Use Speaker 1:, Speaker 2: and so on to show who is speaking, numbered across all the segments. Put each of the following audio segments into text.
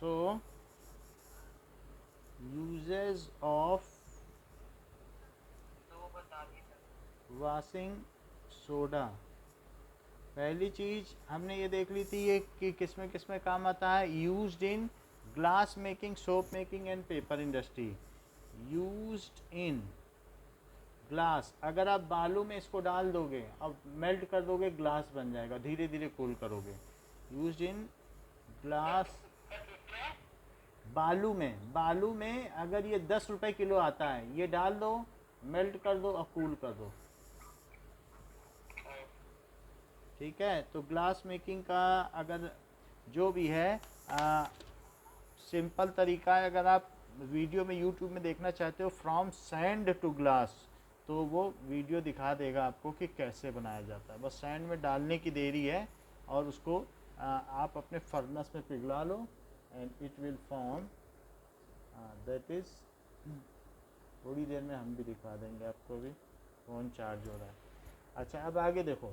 Speaker 1: So uses of washing soda. पहली चीज़ हमने ये देख ली थी ये कि किस में काम आता है। Used in glass making, soap making and paper industry. Used in glass, अगर आप बालू में इसको डाल दोगे अब मेल्ट कर दोगे ग्लास बन जाएगा, धीरे धीरे कूल करोगे। यूज्ड इन ग्लास, बालू में अगर ये 10 रुपए किलो आता है, ये डाल दो, मेल्ट कर दो और कूल कर दो। ठीक है, तो ग्लास मेकिंग का अगर जो भी है सिंपल तरीका है, अगर आप वीडियो में यूट्यूब में देखना चाहते हो फ्रॉम सैंड टू ग्लास, तो वो वीडियो दिखा देगा आपको कि कैसे बनाया जाता है। बस सैंड में डालने की देरी है और उसको आप अपने फर्नेस में पिघला लो and it will form that is. थोड़ी देर में हम भी दिखा देंगे आपको, भी फ़ोन चार्ज हो रहा है। अच्छा, अब आगे देखो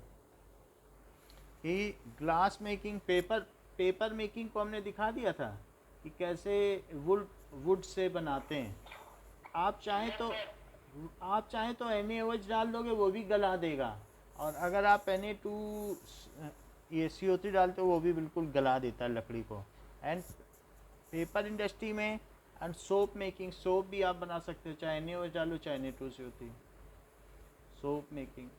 Speaker 1: कि ग्लास मेकिंग, पेपर मेकिंग को हमने दिखा दिया था कि कैसे वुड से बनाते हैं। आप चाहें तो NaOH डाल दोगे, वो भी गला देगा। और अगर आप Na2 ये CO3 डालते हो, वो भी बिल्कुल गला देता है लकड़ी को। एंड पेपर इंडस्ट्री में एंड सोप मेकिंग, सोप भी आप बना सकते हो, चाहे NaOH डालो चाहे Na2CO3। Soap making.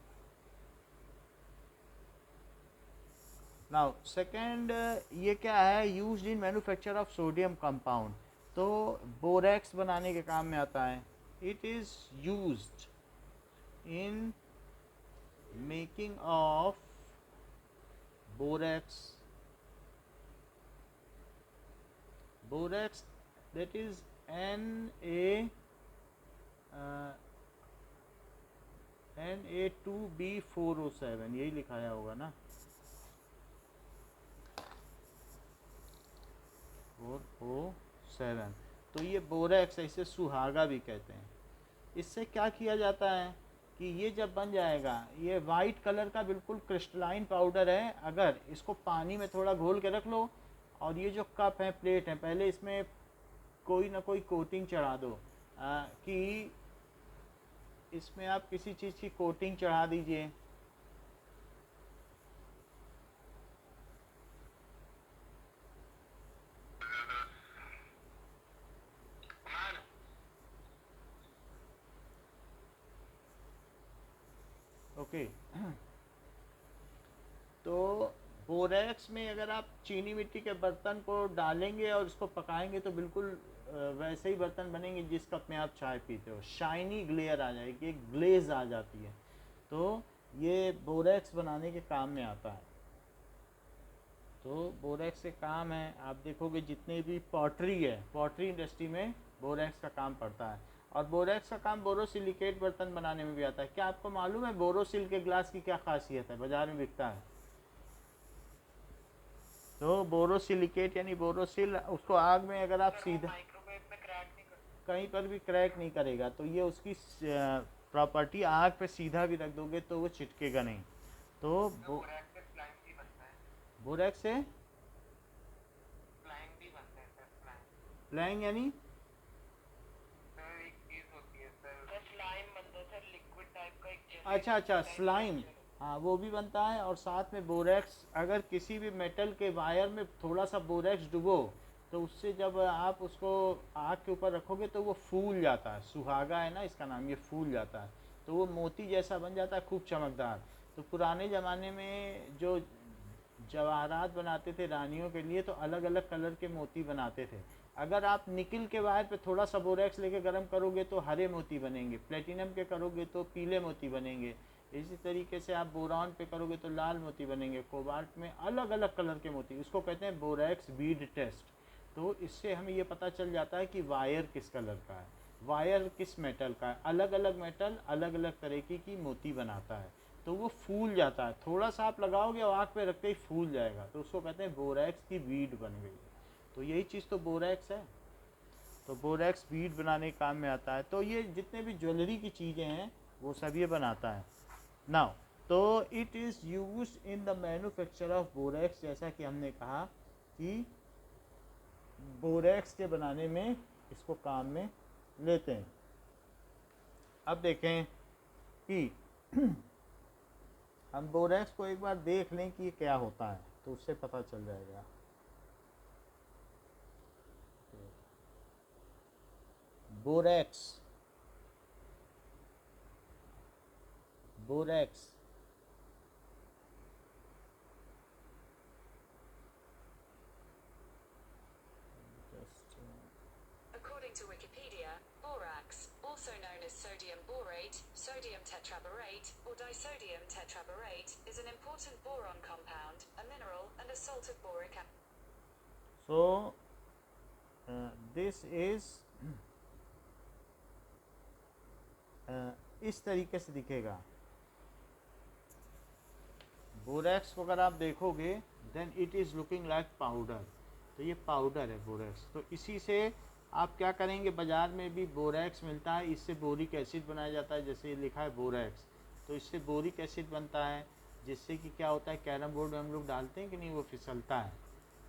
Speaker 1: Now second, ये क्या है, used in manufacture of sodium compound, तो बोरेक्स बनाने के काम में आता है। It is used in making of borax, borax that is Na2B4O7, यही लिखाया होगा ना, 4O7। तो ये बोरेक्स, इसे सुहागा भी कहते हैं। इससे क्या किया जाता है कि ये जब बन जाएगा, ये वाइट कलर का बिल्कुल क्रिस्टलाइन पाउडर है। अगर इसको पानी में थोड़ा घोल के रख लो, और ये जो कप है, प्लेट है, पहले इसमें कोई ना कोई कोटिंग चढ़ा दो, कि इसमें आप किसी चीज़ की कोटिंग चढ़ा दीजिए। ओके तो बोरेक्स में अगर आप चीनी मिट्टी के बर्तन को डालेंगे और इसको पकाएंगे तो बिल्कुल वैसे ही बर्तन बनेंगे जिस कप में आप चाय पीते हो। शाइनी ग्लेयर आ जाएगी, एक ग्लेज आ जाती है। तो ये बोरेक्स बनाने के काम में आता है। तो बोरेक्स के काम है, आप देखोगे जितने भी पॉटरी है, पॉटरी इंडस्ट्री में बोरेक्स का काम पड़ता है। और बोरेक्स का काम बोरोसिलिकेट बर्तन बनाने में भी आता है। क्या आपको मालूम है बोरोसिल के ग्लास की क्या खासियत है, बाजार में बिकता है? तो बोरोसिलिकेट यानी बोरोसिल, उसको आग में अगर आप सीधा, कहीं पर भी क्रैक नहीं करेगा। तो ये उसकी प्रॉपर्टी, आग पे सीधा भी रख दोगे तो वो चिटकेगा नहीं। तो बोरेक्स से प्लैंग यानी अच्छा अच्छा स्लाइम, हाँ वो भी बनता है। और साथ में बोरेक्स, अगर किसी भी मेटल के वायर में थोड़ा सा बोरेक्स डुबो तो उससे जब आप उसको आग के ऊपर रखोगे तो वो फूल जाता है। सुहागा है ना इसका नाम, ये फूल जाता है तो वो मोती जैसा बन जाता है, खूब चमकदार। तो पुराने ज़माने में जो जवाहरात बनाते थे रानियों के लिए, तो अलग अलग कलर के मोती बनाते थे। अगर आप निकिल के वायर पे थोड़ा सा बोरेक्स लेके गर्म करोगे तो हरे मोती बनेंगे, प्लेटिनम के करोगे तो पीले मोती बनेंगे, इसी तरीके से आप बोरॉन पे करोगे तो लाल मोती बनेंगे, कोबाल्ट में अलग अलग कलर के मोती। उसको कहते हैं बोरेक्स बीड टेस्ट। तो इससे हमें ये पता चल जाता है कि वायर किस कलर का है, वायर किस मेटल का है। अलग अलग मेटल अलग अलग तरीके की मोती बनाता है, तो वो फूल जाता है। थोड़ा सा आप लगाओगे और आग पे रखते ही फूल जाएगा, तो उसको कहते हैं बोरेक्स की बीड बन गई। तो यही चीज़ तो बोरेक्स है। तो बोरेक्स बीड बनाने के काम में आता है। तो ये जितने भी ज्वेलरी की चीज़ें हैं वो सब ये बनाता है। नाउ तो it is use in the manufacture of borax, जैसा कि हमने कहा कि बोरेक्स के बनाने में इसको काम में लेते हैं। अब देखें कि हम बोरेक्स को एक बार देख लें कि ये क्या होता है तो उससे पता चल जाएगा। Borax, borax
Speaker 2: According to Wikipedia, borax, also known as sodium borate, sodium tetraborate, or disodium tetraborate, is an important boron compound, a mineral, and a salt of boric acid.
Speaker 1: So this is इस तरीके से दिखेगा। Borax को अगर आप देखोगे then it is looking like powder, तो ये पाउडर है बोरेक्स। तो इसी से आप क्या करेंगे, बाज़ार में भी बोरेक्स मिलता है, इससे बोरिक एसिड बनाया जाता है, जैसे ये लिखा है बोरेक्स, तो इससे बोरिक एसिड बनता है, जिससे कि क्या होता है कैरम बोर्ड में हम लोग डालते हैं कि नहीं, वो फिसलता है।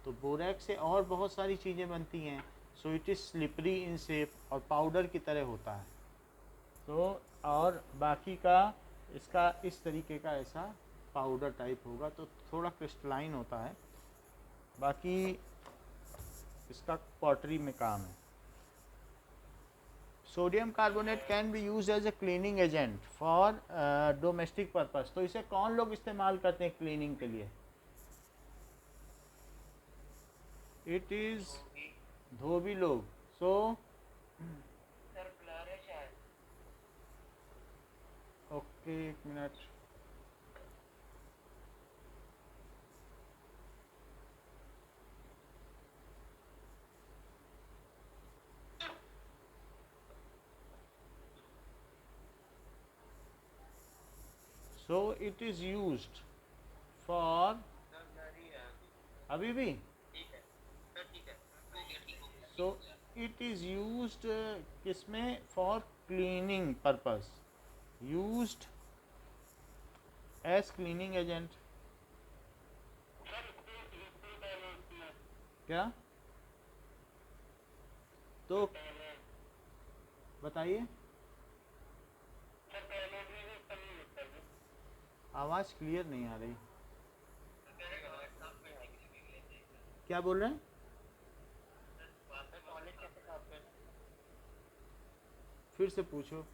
Speaker 1: तो बोरेक्स से और बहुत सारी चीज़ें बनती हैं। So it is slippery in shape और पाउडर की तरह होता है। तो और बाकी का इसका इस तरीके का ऐसा पाउडर टाइप होगा, तो थोड़ा क्रिस्टलाइन होता है। बाकी इसका पॉटरी में काम है। Sodium carbonate can be use as a cleaning agent for domestic purpose. तो इसे कौन लोग इस्तेमाल करते हैं क्लीनिंग के लिए? इट इज धोबी लोग। सो ओके, एक minute. So it is used for, अभी भी सो इट इज यूज्ड किसमें, for cleaning purpose, used as cleaning agent. क्या? तो बताइए, आवाज़ क्लियर नहीं आ रही। क्या बोल रहे हैं? फिर से पूछो।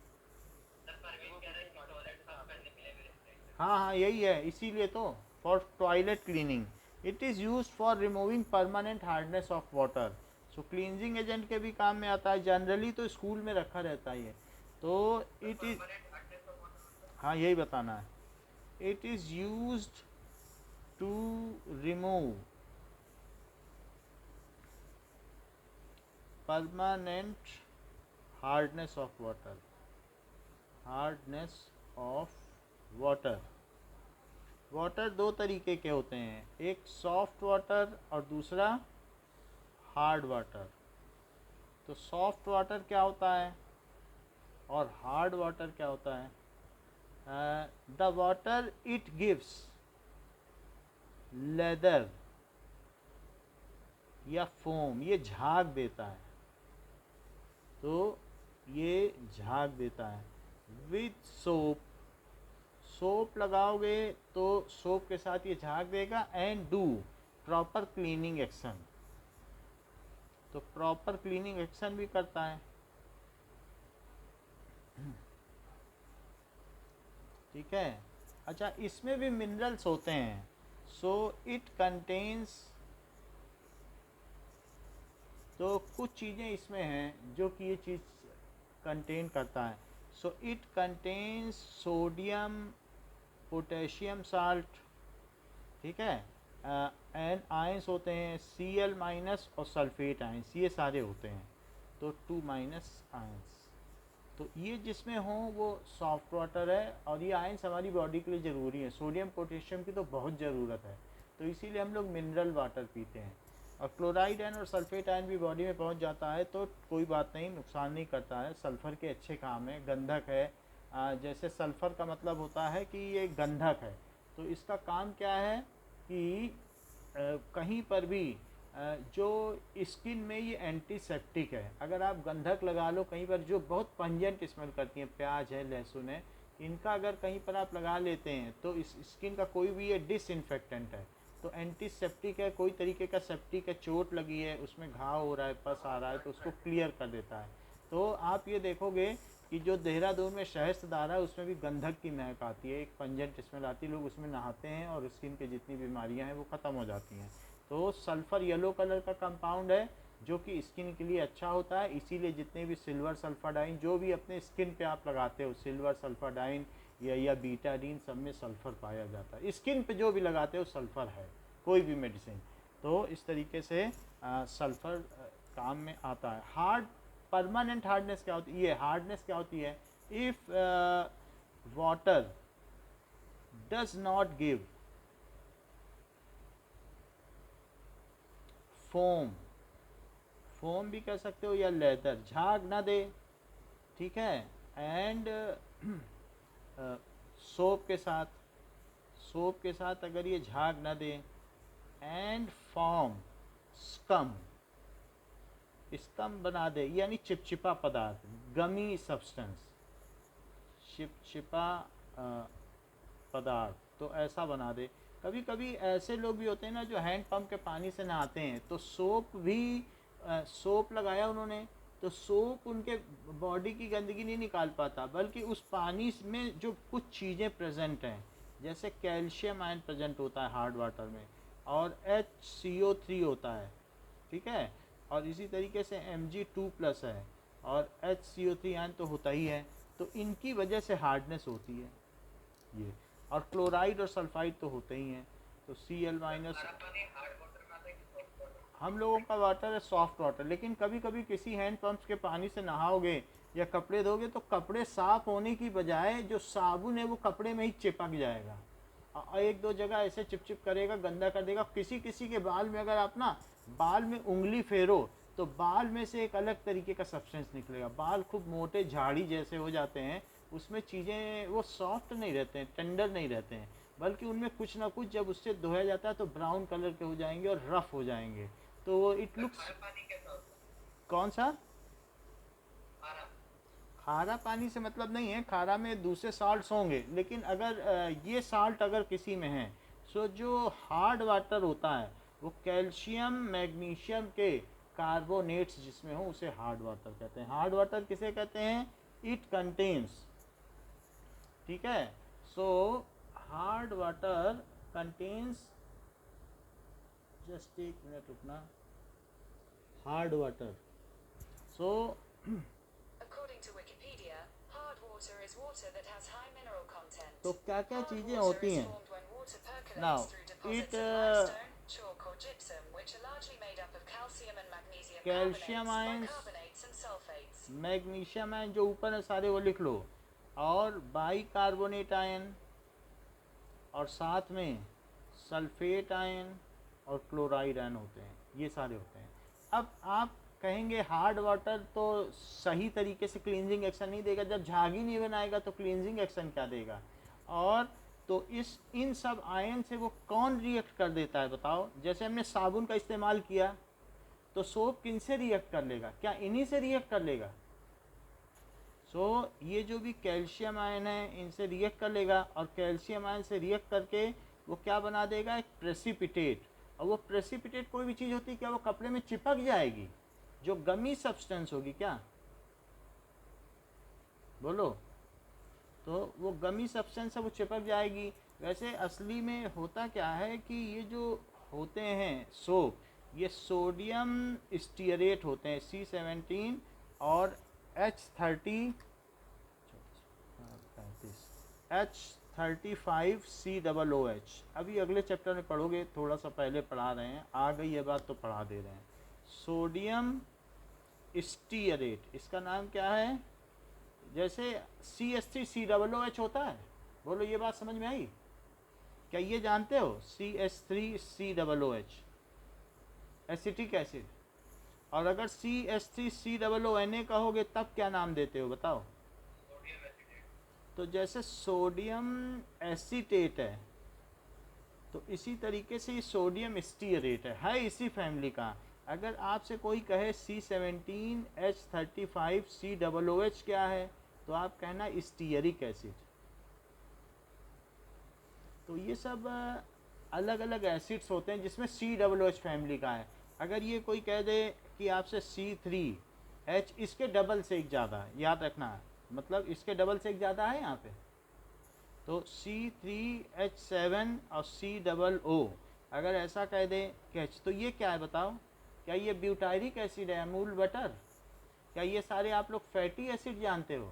Speaker 1: हाँ हाँ, यही है, इसीलिए तो, for toilet cleaning. It is use for removing permanent hardness of water. So cleansing agent के भी काम में आता है। जनरली तो स्कूल में रखा रहता है ये। तो इट इज, हाँ यही बताना है। It is used to remove permanent hardness of water, hardness of water. Water दो तरीके के होते हैं, एक सॉफ्ट वाटर और दूसरा हार्ड वाटर। तो सॉफ्ट वाटर क्या होता है और हार्ड वाटर क्या होता है? The water it gives leather या फोम, ये झाग देता है। तो ये झाग देता है। विथ सोप, सोप लगाओगे तो सोप के साथ ये झाग देगा। And do proper cleaning action, तो प्रॉपर क्लीनिंग एक्शन भी करता है। ठीक है। अच्छा, इसमें भी मिनरल्स होते हैं। सो इट कंटेन्स, तो कुछ चीज़ें इसमें हैं जो कि ये चीज़ कंटेन करता है। So it contains sodium, potassium salt, ठीक है, एंड आयंस होते हैं Cl माइनस और सल्फेट आयंस, ये सारे होते हैं। तो 2 माइनस आयंस, तो ये जिसमें हो वो सॉफ्ट वाटर है। और ये आयंस हमारी बॉडी के लिए ज़रूरी है। सोडियम पोटेशियम की तो बहुत ज़रूरत है, तो इसीलिए हम लोग मिनरल वाटर पीते हैं। और क्लोराइड आयन और सल्फेट आयन भी बॉडी में पहुंच जाता है तो कोई बात नहीं, नुकसान नहीं करता है। सल्फ़र के अच्छे काम है, गंधक है। जैसे सल्फ़र का मतलब होता है कि ये गंधक है, तो इसका काम क्या है कि कहीं पर भी जो स्किन में ये एंटीसेप्टिक है। अगर आप गंधक लगा लो कहीं पर जो बहुत पंजेंट स्मेल करती हैं, प्याज है, लहसुन है, इनका अगर कहीं पर आप लगा लेते हैं तो इस स्किन का कोई भी ये डिसइंफेक्टेंट है, तो एंटीसेप्टिक है, कोई तरीके का सेप्टिक है, चोट लगी है, उसमें घाव हो रहा है, पस आ रहा है, तो उसको क्लियर कर देता है। तो आप ये देखोगे कि जो देहरादून में सहस्त्रधारा है उसमें भी गंधक की महक आती है, एक पंजेंट स्मेल आती है, लोग उसमें नहाते हैं और स्किन की जितनी बीमारियां हैं वो ख़त्म हो जाती हैं। तो सल्फ़र येलो कलर का कंपाउंड है जो कि स्किन के लिए अच्छा होता है, इसीलिए जितने भी सिल्वर सल्फाडाइन जो भी अपने स्किन पे आप लगाते हो, सिल्वर सल्फाडाइन या बीटाडीन, सब में सल्फ़र पाया जाता है। स्किन पे जो भी लगाते हो सल्फ़र है, कोई भी मेडिसिन। तो इस तरीके से सल्फ़र काम में आता है। हार्ड परमानेंट हार्डनेस क्या होती है? ये हार्डनेस क्या होती है? If water does not give foam, foam भी कह सकते हो, या लेदर, झाग ना दे, ठीक है, एंड सोप के साथ, सोप के साथ अगर ये झाग ना दे, एंड फॉर्म स्कम, स्कम बना दे, यानी चिपचिपा पदार्थ, गमी सब्सटेंस, चिपचिपा पदार्थ, तो ऐसा बना दे। कभी कभी ऐसे लोग भी होते हैं ना जो हैंड पंप के पानी से नहाते हैं, तो सोप भी सोप लगाया उन्होंने, तो सोप उनके बॉडी की गंदगी नहीं निकाल पाता, बल्कि उस पानी में जो कुछ चीज़ें प्रेजेंट हैं, जैसे कैल्शियम आयन प्रेजेंट होता है हार्ड वाटर में, और HCO3 होता है, ठीक है, और इसी तरीके से Mg2+ है, और HCO3 आयन तो होता ही है, तो इनकी वजह से हार्डनेस होती है ये। और क्लोराइड और सल्फाइड तो होते ही हैं, तो Cl-। हम लोगों का वाटर है सॉफ्ट वाटर, लेकिन कभी कभी किसी हैंड पंप के पानी से नहाओगे या कपड़े धोगे तो कपड़े साफ होने की बजाय जो साबुन है वो कपड़े में ही चिपक जाएगा, और एक दो जगह ऐसे चिपचिप करेगा, गंदा कर देगा। किसी किसी के बाल में अगर आप ना बाल में उंगली फेरो तो बाल में से एक अलग तरीके का सब्सटेंस निकलेगा, बाल खूब मोटे झाड़ी जैसे हो जाते हैं, उसमें चीज़ें वो सॉफ्ट नहीं रहते हैं, टेंडर नहीं रहते हैं, बल्कि उनमें कुछ ना कुछ जब उससे धोया जाता है तो ब्राउन कलर के हो जाएंगे और रफ हो जाएंगे, तो इट लुक्स। कौन सा? खारा पानी से मतलब नहीं है, खारा में दूसरे साल्ट्स होंगे, लेकिन अगर ये साल्ट अगर किसी में है, सो जो हार्ड वाटर होता है वो कैल्शियम मैग्नीशियम के कार्बोनेट्स जिसमें हो उसे हार्ड वाटर कहते हैं। हार्ड वाटर किसे कहते हैं? इट कंटेन्स, ठीक है, so hard water contains, just एक मिनट रुकना, hard water, so
Speaker 2: According to Wikipedia, hard water is water that has high mineral content.
Speaker 1: तो क्या क्या
Speaker 2: Hard
Speaker 1: चीज़ें
Speaker 2: water
Speaker 1: होती
Speaker 2: is
Speaker 1: हैं?
Speaker 2: formed when water percolates
Speaker 1: Now,
Speaker 2: through deposits
Speaker 1: it
Speaker 2: of limestone, chalk or gypsum, which are largely made up of calcium and magnesium
Speaker 1: calcium
Speaker 2: carbonates,
Speaker 1: ions,
Speaker 2: bicarbonates and sulfates.
Speaker 1: Magnesium ion जो ऊपर है सारे वो लिख लो, और bicarbonate ion, और साथ में सल्फेट आयन और क्लोराइड आयन होते हैं, ये सारे होते हैं। अब आप कहेंगे हार्ड वाटर तो सही तरीके से क्लींजिंग एक्शन नहीं देगा, जब झाग ही नहीं बनाएगा तो क्लींजिंग एक्शन क्या देगा? और तो इन सब आयन से वो कौन रिएक्ट कर देता है बताओ? जैसे हमने साबुन का इस्तेमाल किया तो सोप किन से रिएक्ट कर लेगा? क्या इन्हीं से रिएक्ट कर लेगा? ये जो भी कैल्शियम आयन है इनसे रिएक्ट कर लेगा, और कैल्शियम आयन से रिएक्ट करके वो क्या बना देगा? एक प्रेसिपिटेट। और वो प्रेसिपिटेट कोई भी चीज़ होती है क्या वो कपड़े में चिपक जाएगी? जो गमी सब्सटेंस होगी क्या, बोलो? तो वो गमी सब्सटेंस है वो चिपक जाएगी। वैसे असली में होता क्या है कि ये जो होते हैं सोप, ये सोडियम स्टीयरेट होते हैं, C17 और H35COOH। अभी अगले चैप्टर में पढ़ोगे, थोड़ा सा पहले पढ़ा रहे हैं, आ गई ये बात तो पढ़ा दे रहे हैं। सोडियम स्टीयरेट, इसका नाम क्या है? जैसे CH3COOH होता है, बोलो ये बात समझ में आई? क्या ये जानते हो? CH3COOH एसिटिक एसिड, और अगर CH3COONA कहोगे तब क्या नाम देते हो बताओ? तो जैसे सोडियम एसीटेट है, तो इसी तरीके से ये सोडियम स्टीयरेट है इसी फैमिली का। अगर आपसे कोई कहे C17H35COOH क्या है, तो आप कहना स्टीयरिक एसिड। तो ये सब अलग अलग एसिड्स होते हैं जिसमें COOH फैमिली का है। अगर ये कोई कह दे कि आपसे C3H, इसके डबल से एक ज़्यादा, याद रखना, मतलब इसके डबल से एक ज़्यादा है यहाँ पे, तो C3H7 और COO अगर ऐसा कह दे कैच, तो ये क्या है बताओ? क्या ये ब्यूटायरिक एसिड है, अमूल बटर? क्या ये सारे आप लोग फैटी एसिड जानते हो?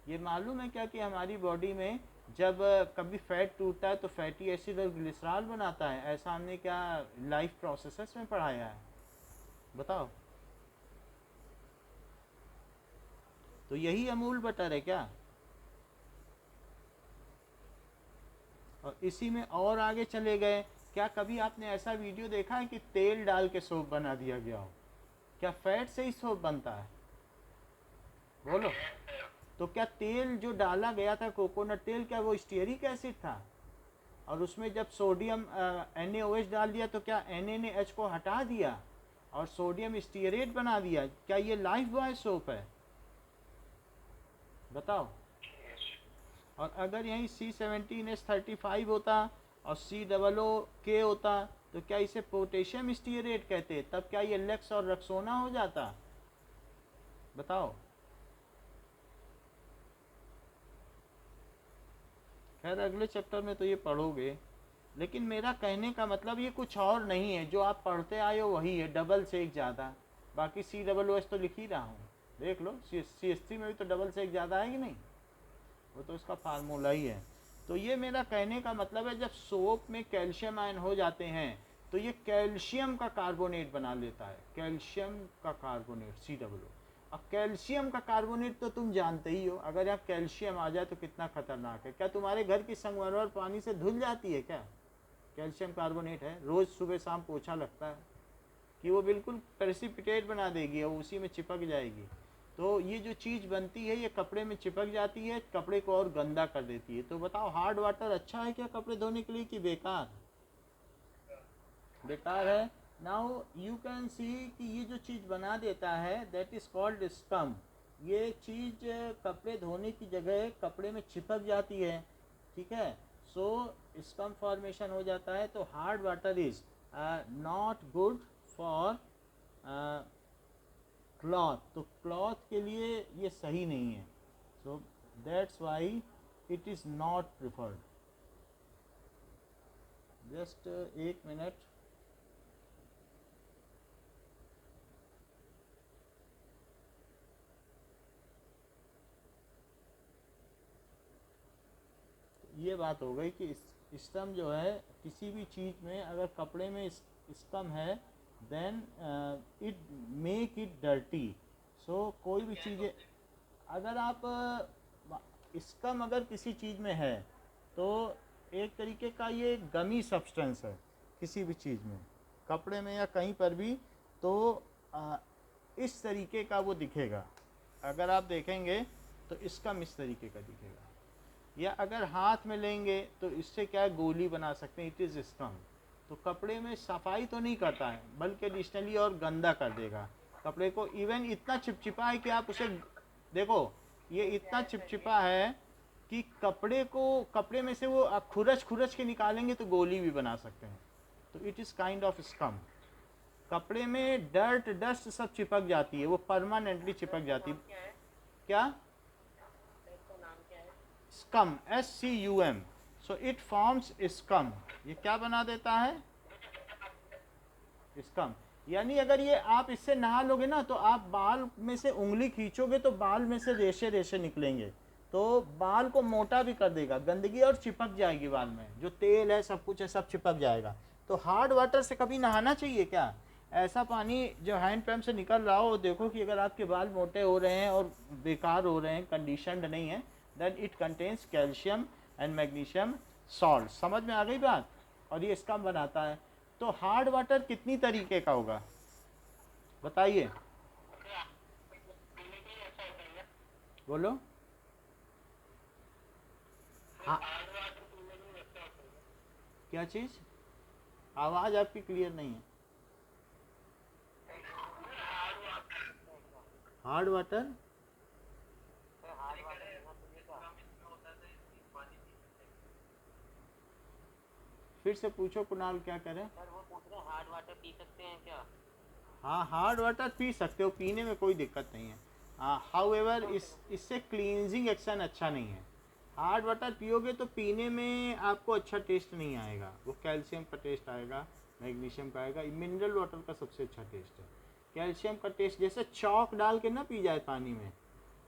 Speaker 1: ये मालूम है क्या कि हमारी बॉडी में जब कभी फैट टूटता है तो फैटी एसिड और ग्लिसरॉल बनाता है? ऐसा हमने क्या लाइफ प्रोसेसेस में पढ़ाया है? बताओ। तो यही अमूल बटर है क्या? और इसी में और आगे चले गए, क्या कभी आपने ऐसा वीडियो देखा है कि तेल डाल के सोप बना दिया गया हो? क्या फैट से ही सोप बनता है? बोलो। तो क्या तेल जो डाला गया था कोकोनट तेल, क्या वो स्टीयरिक एसिड था? और उसमें जब सोडियम NaOH डाल दिया तो क्या Na ने H को हटा दिया और सोडियम स्टीयरेट बना दिया? क्या ये लाइफ बॉय सोप है? बताओ। और अगर यहीं C17H35 होता और COOK होता तो क्या इसे पोटेशियम स्टीयरेट कहते? तब क्या ये लेक्स और रक्सोना हो जाता? बताओ। खैर अगले चैप्टर में तो ये पढ़ोगे, लेकिन मेरा कहने का मतलब ये कुछ और नहीं है, जो आप पढ़ते आए हो वही है, डबल से एक ज़्यादा। बाकी COOH तो लिख ही रहा हूँ, देख लो। CH3 में भी तो डबल से एक ज़्यादा है कि नहीं? वो तो इसका फार्मूला ही है। तो ये मेरा कहने का मतलब है, जब सोप में कैल्शियम आयन हो जाते हैं तो ये कैल्शियम का कार्बोनेट बना लेता है, कैल्शियम का कार्बोनेट COO। अब कैल्शियम का कार्बोनेट तो तुम जानते ही हो, अगर यहाँ कैल्शियम आ जाए तो कितना खतरनाक है। क्या तुम्हारे घर की संगमरमर पानी से धुल जाती है क्या? कैल्शियम कार्बोनेट है, रोज़ सुबह शाम पोछा लगता है कि वो बिल्कुल प्रेसिपिटेट बना देगी और उसी में चिपक जाएगी। तो ये जो चीज़ बनती है ये कपड़े में चिपक जाती है, कपड़े को और गंदा कर देती है। तो बताओ, हार्ड वाटर अच्छा है क्या कपड़े धोने के लिए कि बेकार? बेकार है। नाउ यू कैन सी कि ये जो चीज़ बना देता है दैट इज़ कॉल्ड स्कम। ये चीज़ कपड़े धोने की जगह कपड़े में चिपक जाती है, ठीक है। सो स्कम फॉर्मेशन हो जाता है। तो hard water is not good for cloth, तो क्लॉथ के लिए ये सही नहीं है। सो that's why it is not preferred. Just एक मिनट। ये बात हो गई कि स्कम जो है किसी भी चीज़ में, अगर कपड़े में स्कम है then it make it dirty. So कोई भी चीज़ें अगर आप स्कम अगर किसी चीज़ में है तो एक तरीके का ये गमी सब्सटेंस है किसी भी चीज़ में, कपड़े में या कहीं पर भी, तो इस तरीके का वो दिखेगा। अगर आप देखेंगे तो स्कम इस तरीके का दिखेगा। या अगर हाथ में लेंगे तो इससे क्या है, गोली बना सकते हैं, इट इज़ स्कम। तो कपड़े में सफाई तो नहीं करता है बल्कि एडिशनली और गंदा कर देगा कपड़े को। इवन इतना चिपचिपा है कि आप उसे देखो, ये इतना चिपचिपा है कि कपड़े में से वो आप खुरच खुरच के निकालेंगे तो गोली भी बना सकते हैं। तो it is kind of scum. कपड़े में डर्ट डस्ट सब चिपक जाती है, वो परमानेंटली चिपक जाती है। क्या? Scum, SCUM। So it forms scum. ये क्या बना देता है? स्कम। यानी अगर ये आप इससे नहा लोगे ना तो आप बाल में से उंगली खींचोगे तो बाल में से रेशे रेशे निकलेंगे, तो बाल को मोटा भी कर देगा, गंदगी और चिपक जाएगी बाल में, जो तेल है सब कुछ है सब चिपक जाएगा। तो हार्ड वाटर से कभी नहाना चाहिए क्या? ऐसा पानी जो हैंड पंप से निकल रहा हो, देखो कि अगर आपके बाल मोटे हो रहे हैं और बेकार हो रहे हैं, कंडीशनड नहीं है, then it contains calcium and magnesium salt. समझ में आ गई बात? और ये स्कम बनाता है। तो हार्ड वाटर कितनी तरीके का होगा बताइए? बोलो। हाँ, क्या चीज़? आवाज़ आपकी क्लियर नहीं है। हार्ड वाटर, फिर से पूछो कुणाल, क्या करें?
Speaker 3: सर वो पूछ रहे हैं हार्ड वाटर पी सकते हैं क्या?
Speaker 1: हाँ, हार्ड वाटर पी सकते हो, पीने में कोई दिक्कत नहीं है। हाँ, हाउएवर इससे क्लींजिंग एक्शन अच्छा नहीं है। हार्ड वाटर पियोगे तो पीने में आपको अच्छा टेस्ट नहीं आएगा, वो कैल्शियम का टेस्ट आएगा, मैग्नीशियम का आएगा। मिनरल वाटर का सबसे अच्छा टेस्ट है। कैल्शियम का टेस्ट जैसे चॉक डाल के ना पी जाए पानी में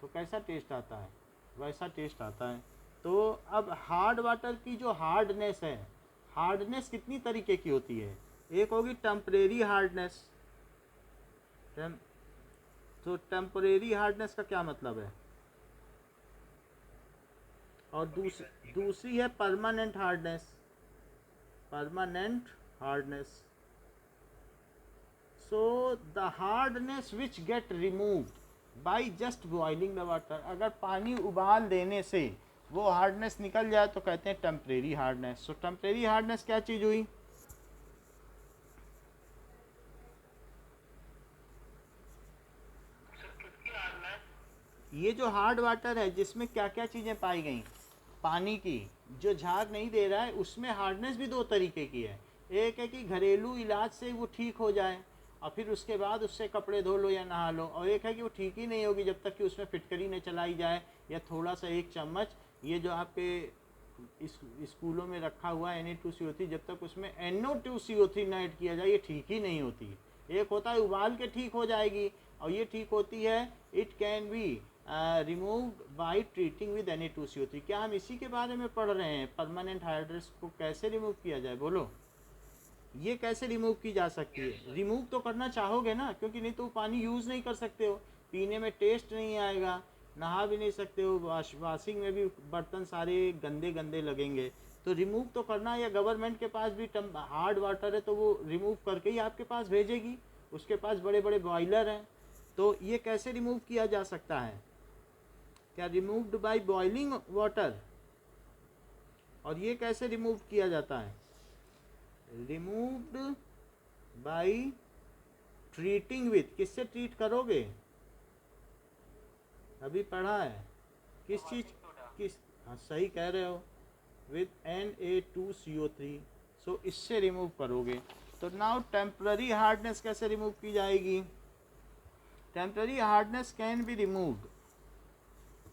Speaker 1: तो कैसा टेस्ट आता है, वैसा टेस्ट आता है। तो अब हार्ड वाटर की जो हार्डनेस है, हार्डनेस कितनी तरीके की होती है? एक होगी टेम्परेरी हार्डनेस। तो टेम्परेरी हार्डनेस का क्या मतलब है? और दूसरी है permanent hardness. Permanent hardness, so the hardness which get removed by just boiling the water. अगर पानी उबाल देने से वो हार्डनेस निकल जाए तो कहते हैं टेम्परेरी हार्डनेस। सो टेम्परेरी हार्डनेस क्या चीज़ हुई? ये जो हार्ड वाटर है जिसमें क्या क्या चीज़ें पाई गई, पानी की जो झाग नहीं दे रहा है उसमें हार्डनेस भी दो तरीके की है। एक है कि घरेलू इलाज से वो ठीक हो जाए और फिर उसके बाद उससे कपड़े धो लो या नहा लो, और एक है कि वो ठीक ही नहीं होगी जब तक कि उसमें फिटकरी न चलाई जाए या थोड़ा सा एक चम्मच, ये जो आपके स्कूलों में रखा हुआ है Na2CO3, जब तक उसमें NO2CO3 न ऐड किया जाए ये ठीक ही नहीं होती। एक होता है उबाल के ठीक हो जाएगी और ये ठीक होती है it can be removed by treating with Na2CO3। क्या हम इसी के बारे में पढ़ रहे हैं? परमानेंट हार्डनेस को कैसे रिमूव किया जाए, बोलो? ये कैसे रिमूव की जा सकती है? रिमूव तो करना चाहोगे ना, क्योंकि नहीं तो पानी यूज़ नहीं कर सकते हो, पीने में टेस्ट नहीं आएगा, नहा भी नहीं सकते हो, वाशिंग में भी बर्तन सारे गंदे गंदे लगेंगे। तो रिमूव तो करना, या गवर्नमेंट के पास भी हार्ड वाटर है तो वो रिमूव करके ही आपके पास भेजेगी, उसके पास बड़े बड़े बॉयलर हैं। तो ये कैसे रिमूव किया जा सकता है? क्या रिमूव्ड बाय बॉइलिंग वाटर? और ये कैसे रिमूव किया जाता है? Removed by treating with. किससे ट्रीट करोगे? अभी पढ़ा है किस चीज, किस, हाँ सही कह रहे हो, विद Na2CO3। सो इससे रिमूव करोगे। तो नाउ टेम्पररी हार्डनेस कैसे रिमूव की जाएगी? Temporary hardness can be removed.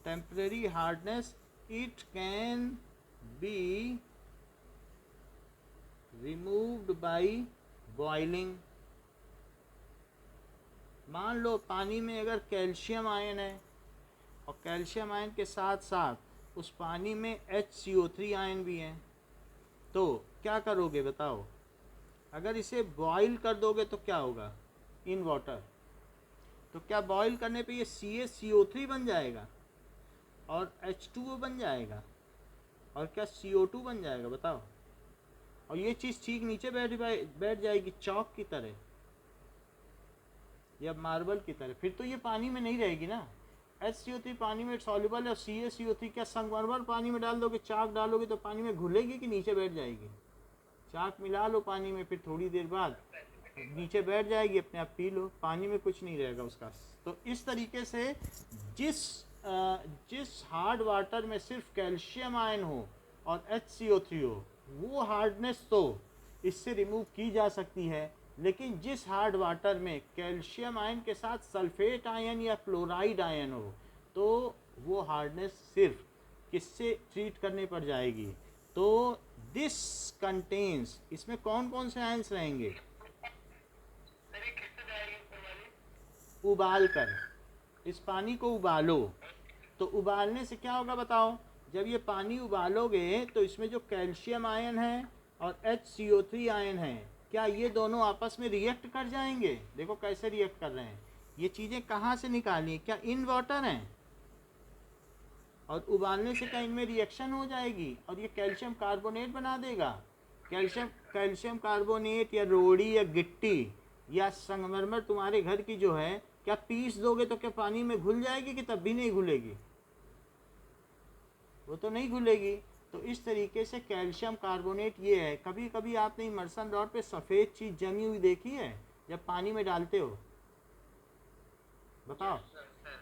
Speaker 1: Temporary hardness it can be removed by boiling. मान लो पानी में अगर कैल्शियम आयन है और कैल्शियम आयन के साथ साथ उस पानी में HCO3 आयन भी है, तो क्या करोगे बताओ? अगर इसे बॉईल कर दोगे तो क्या होगा इन वाटर? तो क्या बॉईल करने पे ये CaCO3 बन जाएगा और H2O बन जाएगा और क्या CO2 बन जाएगा बताओ? और ये चीज़ ठीक नीचे बैठ जाएगी चौक की तरह या मार्बल की तरह, फिर तो ये पानी में नहीं रहेगी ना। HCO3 पानी में सॉल्युबल है और CaCO3 क्या संगमरमर पानी में डाल दोगे, चाक डालोगे तो पानी में घुलेगी कि नीचे बैठ जाएगी? चाक मिला लो पानी में, फिर थोड़ी देर बाद नीचे बैठ जाएगी, अपने आप पी लो, पानी में कुछ नहीं रहेगा उसका। तो इस तरीके से जिस हार्ड वाटर में सिर्फ कैल्शियम आयन हो और HCO3 हो, वो हार्डनेस तो इससे रिमूव की जा सकती है। लेकिन जिस हार्ड वाटर में कैल्शियम आयन के साथ सल्फेट आयन या क्लोराइड आयन हो, तो वो हार्डनेस सिर्फ किससे ट्रीट करने पड़ जाएगी? तो दिस कंटेन्स, इसमें कौन कौन से आयंस रहेंगे? उबाल कर, इस पानी को उबालो। तो उबालने से क्या होगा बताओ? जब ये पानी उबालोगे तो इसमें जो कैल्शियम आयन है और HCO3 आयन है, क्या ये दोनों आपस में रिएक्ट कर जाएंगे? देखो कैसे रिएक्ट कर रहे हैं। ये चीज़ें कहाँ से निकाली? क्या इन वाटर हैं? और उबालने से क्या इनमें रिएक्शन हो जाएगी और ये कैल्शियम कार्बोनेट बना देगा? कैल्शियम कार्बोनेट या रोड़ी या गिट्टी या संगमरमर तुम्हारे घर की जो है, क्या पीस दोगे तो क्या पानी में घुल जाएगी कि तब भी नहीं घुलेगी? वो तो नहीं घुलेगी। तो इस तरीके से कैल्शियम कार्बोनेट ये है। कभी कभी आपने इमर्सन रॉड पे सफ़ेद चीज़ जमी हुई देखी है जब पानी में डालते हो? बताओ।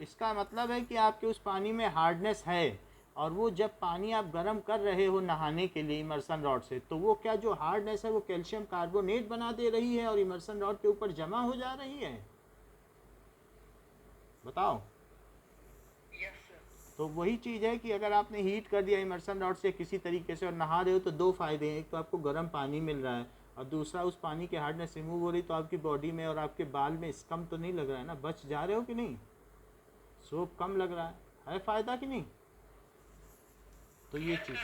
Speaker 1: इसका मतलब है कि आपके उस पानी में हार्डनेस है, और वो जब पानी आप गर्म कर रहे हो नहाने के लिए इमर्सन रॉड से, तो वो क्या जो हार्डनेस है वो कैल्शियम कार्बोनेट बना दे रही है और इमर्सन रॉड के ऊपर जमा हो जा रही है। बताओ। तो वही चीज़ है कि अगर आपने हीट कर दिया इमर्सन रॉड से किसी तरीके से और नहा रहे हो तो दो फ़ायदे हैं। एक तो आपको गर्म पानी मिल रहा है, और दूसरा उस पानी की हार्डनेस रिमूव हो रही, तो आपकी बॉडी में और आपके बाल में स्कम तो नहीं लग रहा है ना, बच जा रहे हो कि नहीं, सोप कम लग रहा है फ़ायदा कि नहीं? तो ये चीज़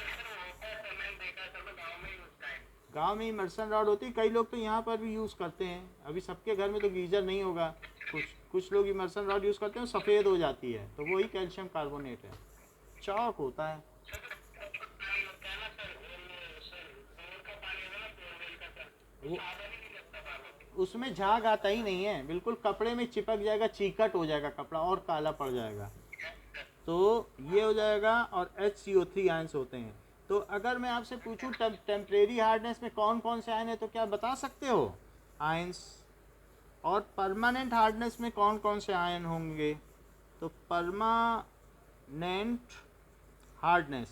Speaker 1: गांव में इमर्सन रॉड होती है, कई लोग तो यहाँ पर भी यूज़ करते हैं। अभी सबके घर में तो गीज़र नहीं होगा, कुछ लोग इमर्सन रॉड यूज़ करते हैं, सफ़ेद हो जाती है, तो वही कैल्शियम कार्बोनेट है, चौक होता है। वो उसमें झाग आता ही नहीं है, बिल्कुल कपड़े में चिपक जाएगा, चीकट हो जाएगा कपड़ा और काला पड़ जाएगा, तो ये हो जाएगा। और HCO3 आयंस होते हैं। तो अगर मैं आपसे पूछूं टेम्परेरी हार्डनेस में कौन कौन से आयन है, तो क्या बता सकते हो आयंस? और परमानेंट हार्डनेस में कौन कौन से आयन होंगे? तो परमानेंट हार्डनेस,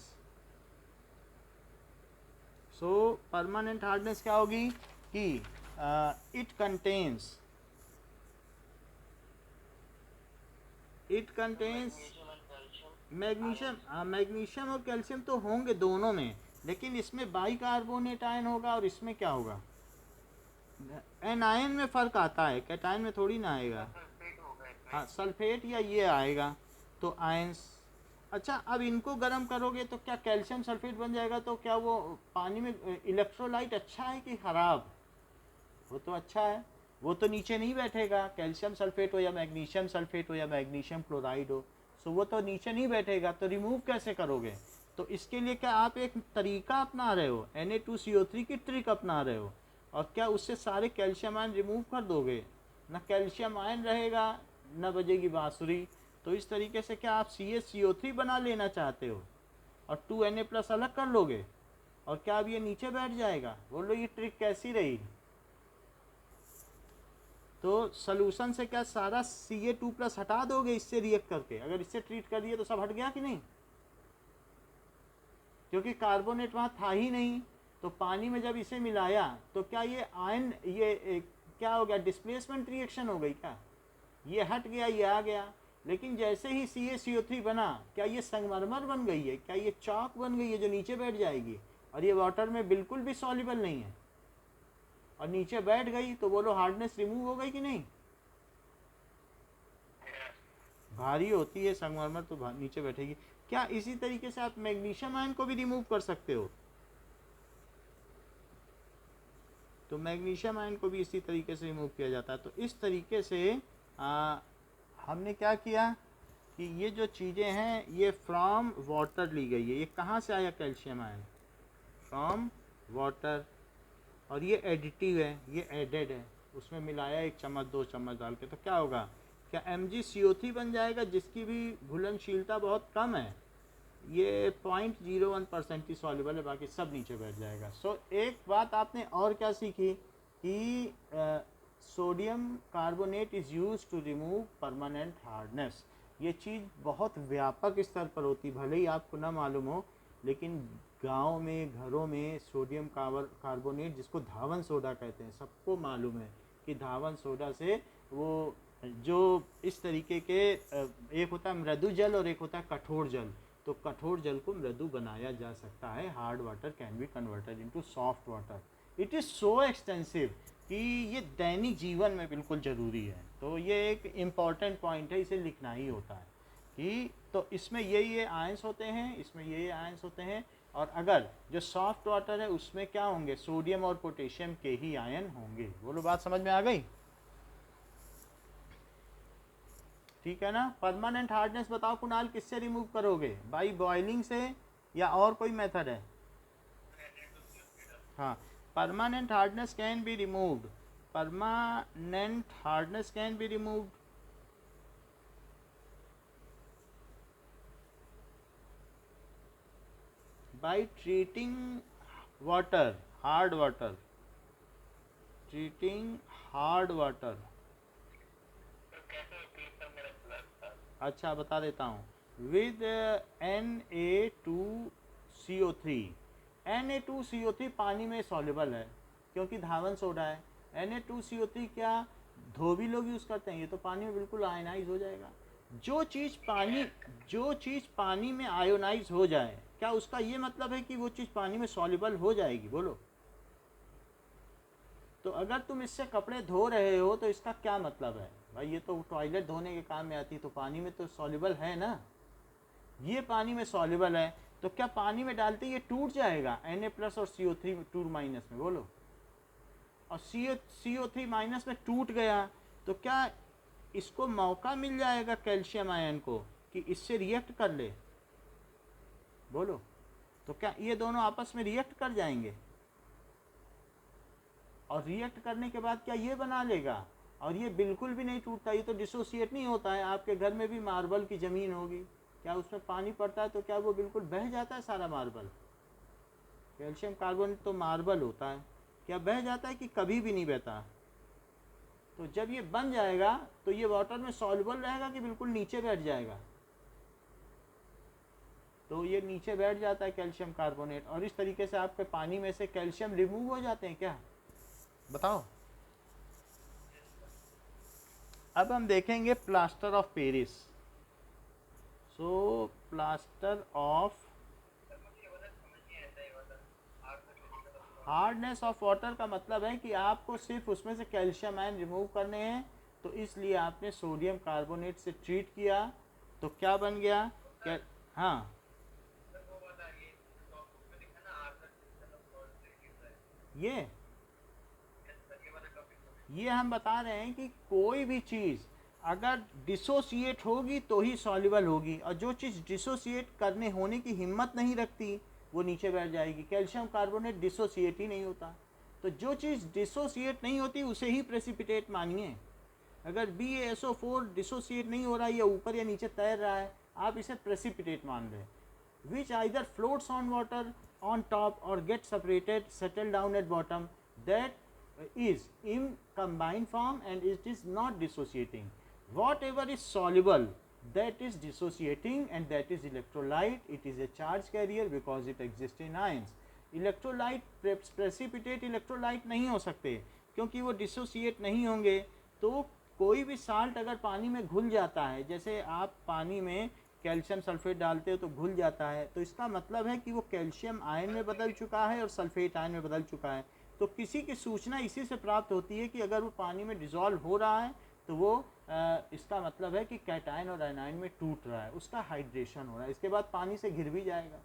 Speaker 1: सो परमानेंट हार्डनेस क्या होगी कि इट कंटेन्स मैग्नीशियम और कैल्शियम तो होंगे दोनों में, लेकिन इसमें बाइकार्बोनेट आयन होगा और इसमें क्या होगा, एनायन में फ़र्क आता है, कैटायन में थोड़ी ना आएगा। हाँ, सल्फेट या ये आएगा, तो आयंस। अच्छा, अब इनको गर्म करोगे तो क्या कैल्शियम सल्फेट बन जाएगा, तो क्या वो पानी में इलेक्ट्रोलाइट अच्छा है कि ख़राब? वो तो अच्छा है, वो तो नीचे नहीं बैठेगा, कैल्शियम सल्फेट हो या मैग्नीशियम सल्फेट हो या मैग्नीशियम क्लोराइड हो, सो वो तो नीचे नहीं बैठेगा, तो रिमूव कैसे करोगे? तो इसके लिए क्या आप एक तरीका अपना रहे हो, Na2CO3 की ट्रिक अपना रहे हो, और क्या उससे सारे कैल्शियम आयन रिमूव कर दोगे? ना कैल्शियम आयन रहेगा, ना बजेगी बाँसुरी। तो इस तरीके से क्या आप CaCO3 बना लेना चाहते हो और 2Na+ अलग कर लोगे, और क्या अब ये नीचे बैठ जाएगा? बोलो ये ट्रिक कैसी रही? तो सॉल्यूशन से क्या सारा Ca2+ हटा दोगे इससे रिएक्ट करके? अगर इससे ट्रीट कर दिए तो सब हट गया कि नहीं? क्योंकि कार्बोनेट वहाँ था ही नहीं, तो पानी में जब इसे मिलाया तो क्या ये आयन क्या हो गया, डिस्प्लेसमेंट रिएक्शन हो गई क्या? ये हट गया, ये आ गया। लेकिन जैसे ही CaCO3 बना, क्या ये संगमरमर बन गई है, क्या ये चॉक बन गई है जो नीचे बैठ जाएगी, और ये वाटर में बिल्कुल भी सॉल्युबल नहीं है, और नीचे बैठ गई, तो बोलो हार्डनेस रिमूव हो गई कि नहीं? भारी होती है संगमरमर, तो नीचे बैठेगी। क्या इसी तरीके से आप मैग्नीशियम आयन को भी रिमूव कर सकते हो? तो मैग्नीशियम आयन को भी इसी तरीके से रिमूव किया जाता है। तो इस तरीके से हमने क्या किया कि ये जो चीज़ें हैं ये फ्रॉम वाटर ली गई है। ये कहाँ से आया कैल्शियम आयन? From water. और ये एडिटिव है, ये एडेड है, उसमें मिलाया 1 चम्मच 2 चम्मच डाल के, तो क्या होगा, क्या MgCO3 बन जाएगा जिसकी भी घुलनशीलता बहुत कम है, ये 0.01% ही सॉल्युबल है, बाकी सब नीचे बैठ जाएगा। सो एक बात आपने और क्या सीखी कि sodium carbonate is use to remove permanent hardness. ये चीज़ बहुत व्यापक स्तर पर होती, भले ही आपको ना मालूम हो, लेकिन गांव में घरों में सोडियम कार्बोनेट, जिसको धावन सोडा कहते हैं, सबको मालूम है कि धावन सोडा से वो जो इस तरीके के एक होता है मृदु जल और एक होता है कठोर जल, तो कठोर जल को मृदु बनाया जा सकता है। Hard water can be converted into soft water. It is so extensive कि ये दैनिक जीवन में बिल्कुल ज़रूरी है। तो ये एक इम्पॉर्टेंट पॉइंट है, इसे लिखना ही होता है कि तो इसमें ये आयंस होते हैं, इसमें ये आयंस होते हैं, और अगर जो सॉफ्ट वाटर है उसमें क्या होंगे, सोडियम और पोटेशियम के ही आयन होंगे। बोलो बात समझ में आ गई? ठीक है ना। परमानेंट हार्डनेस बताओ कुणाल, किससे रिमूव करोगे, बाई बॉइलिंग से या और कोई मेथड है? हाँ, permanent hardness can be removed, permanent hardness can be removed by treating water, hard water, treating hard water.
Speaker 3: तो कैसे ट्रीट करने लगता है?
Speaker 1: अच्छा बता देता हूँ। With Na2CO3। Na2CO3 पानी में सॉल्युबल है क्योंकि धावन सोडा है। Na2CO3 क्या धो भी लोग यूज़ करते हैं, ये तो पानी में बिल्कुल आयनाइज हो जाएगा। जो चीज़ पानी में आयोनाइज हो जाए, क्या उसका ये मतलब है कि वो चीज़ पानी में सॉल्युबल हो जाएगी? बोलो। तो अगर तुम इससे कपड़े धो रहे हो तो इसका क्या मतलब है भाई? ये तो टॉयलेट धोने के काम में आती है, तो पानी में तो सॉल्युबल है ना। ये पानी में सॉल्युबल है तो क्या पानी में डालते ही ये टूट जाएगा Na+ और CO3 2 माइनस में? बोलो। और CO3 माइनस में टूट गया तो क्या इसको मौका मिल जाएगा कैल्शियम आयन को कि इससे रिएक्ट कर ले? बोलो। तो क्या ये दोनों आपस में रिएक्ट कर जाएंगे? और रिएक्ट करने के बाद क्या ये बना लेगा? और ये बिल्कुल भी नहीं टूटता, ये तो डिसोसिएट नहीं होता है। आपके घर में भी मार्बल की ज़मीन होगी, क्या उसमें पानी पड़ता है तो क्या वो बिल्कुल बह जाता है सारा मार्बल? कैल्शियम कार्बोनेट तो मार्बल होता है, क्या बह जाता है कि कभी भी नहीं बहता? तो जब ये बन जाएगा तो ये वाटर में सॉल्युबल रहेगा कि बिल्कुल नीचे बैठ जाएगा? तो ये नीचे बैठ जाता है कैल्शियम कार्बोनेट, और इस तरीके से आपके पानी में से कैल्शियम रिमूव हो जाते हैं क्या? बताओ। अब हम देखेंगे plaster of Paris. So plaster of hardness of water का मतलब है कि आपको सिर्फ उसमें से कैल्शियम आयन रिमूव करने हैं, तो इसलिए आपने सोडियम कार्बोनेट से ट्रीट किया। तो क्या बन गया? क्या? हाँ, ये हम बता रहे हैं कि कोई भी चीज़ अगर डिसोसिएट होगी तो ही सॉल्युबल होगी, और जो चीज़ डिसोसिएट करने होने की हिम्मत नहीं रखती वो नीचे बैठ जाएगी। कैल्शियम कार्बोनेट डिसोसिएट ही नहीं होता, तो जो चीज़ डिसोसिएट नहीं होती उसे ही प्रेसिपिटेट मानिए। अगर BaSO4 डिसोसिएट नहीं हो रहा है, या ऊपर या नीचे तैर रहा है, आप इसे प्रेसिपिटेट मान रहे हैं। Which either floats on water on top or get separated, settle down at bottom, that is in combined form and it is not dissociating. Whatever is soluble, that is dissociating, and that is electrolyte. It is a charge carrier because it exists in ions. Electrolyte precipitate electrolyte नहीं हो सकते क्योंकि वो dissociate नहीं होंगे। तो कोई भी साल्ट अगर पानी में घुल जाता है, जैसे आप पानी में कैल्शियम सल्फेट डालते हो तो घुल जाता है, तो इसका मतलब है कि वो कैल्शियम आयन में बदल चुका है और सल्फेट आयन में बदल चुका है। तो किसी की सूचना इसी से प्राप्त होती है कि अगर वो पानी में डिज़ोल्व हो रहा है तो वो इसका मतलब है कि कैटायन और एनायन में टूट रहा है, उसका हाइड्रेशन हो रहा है। इसके बाद पानी से घिर भी जाएगा।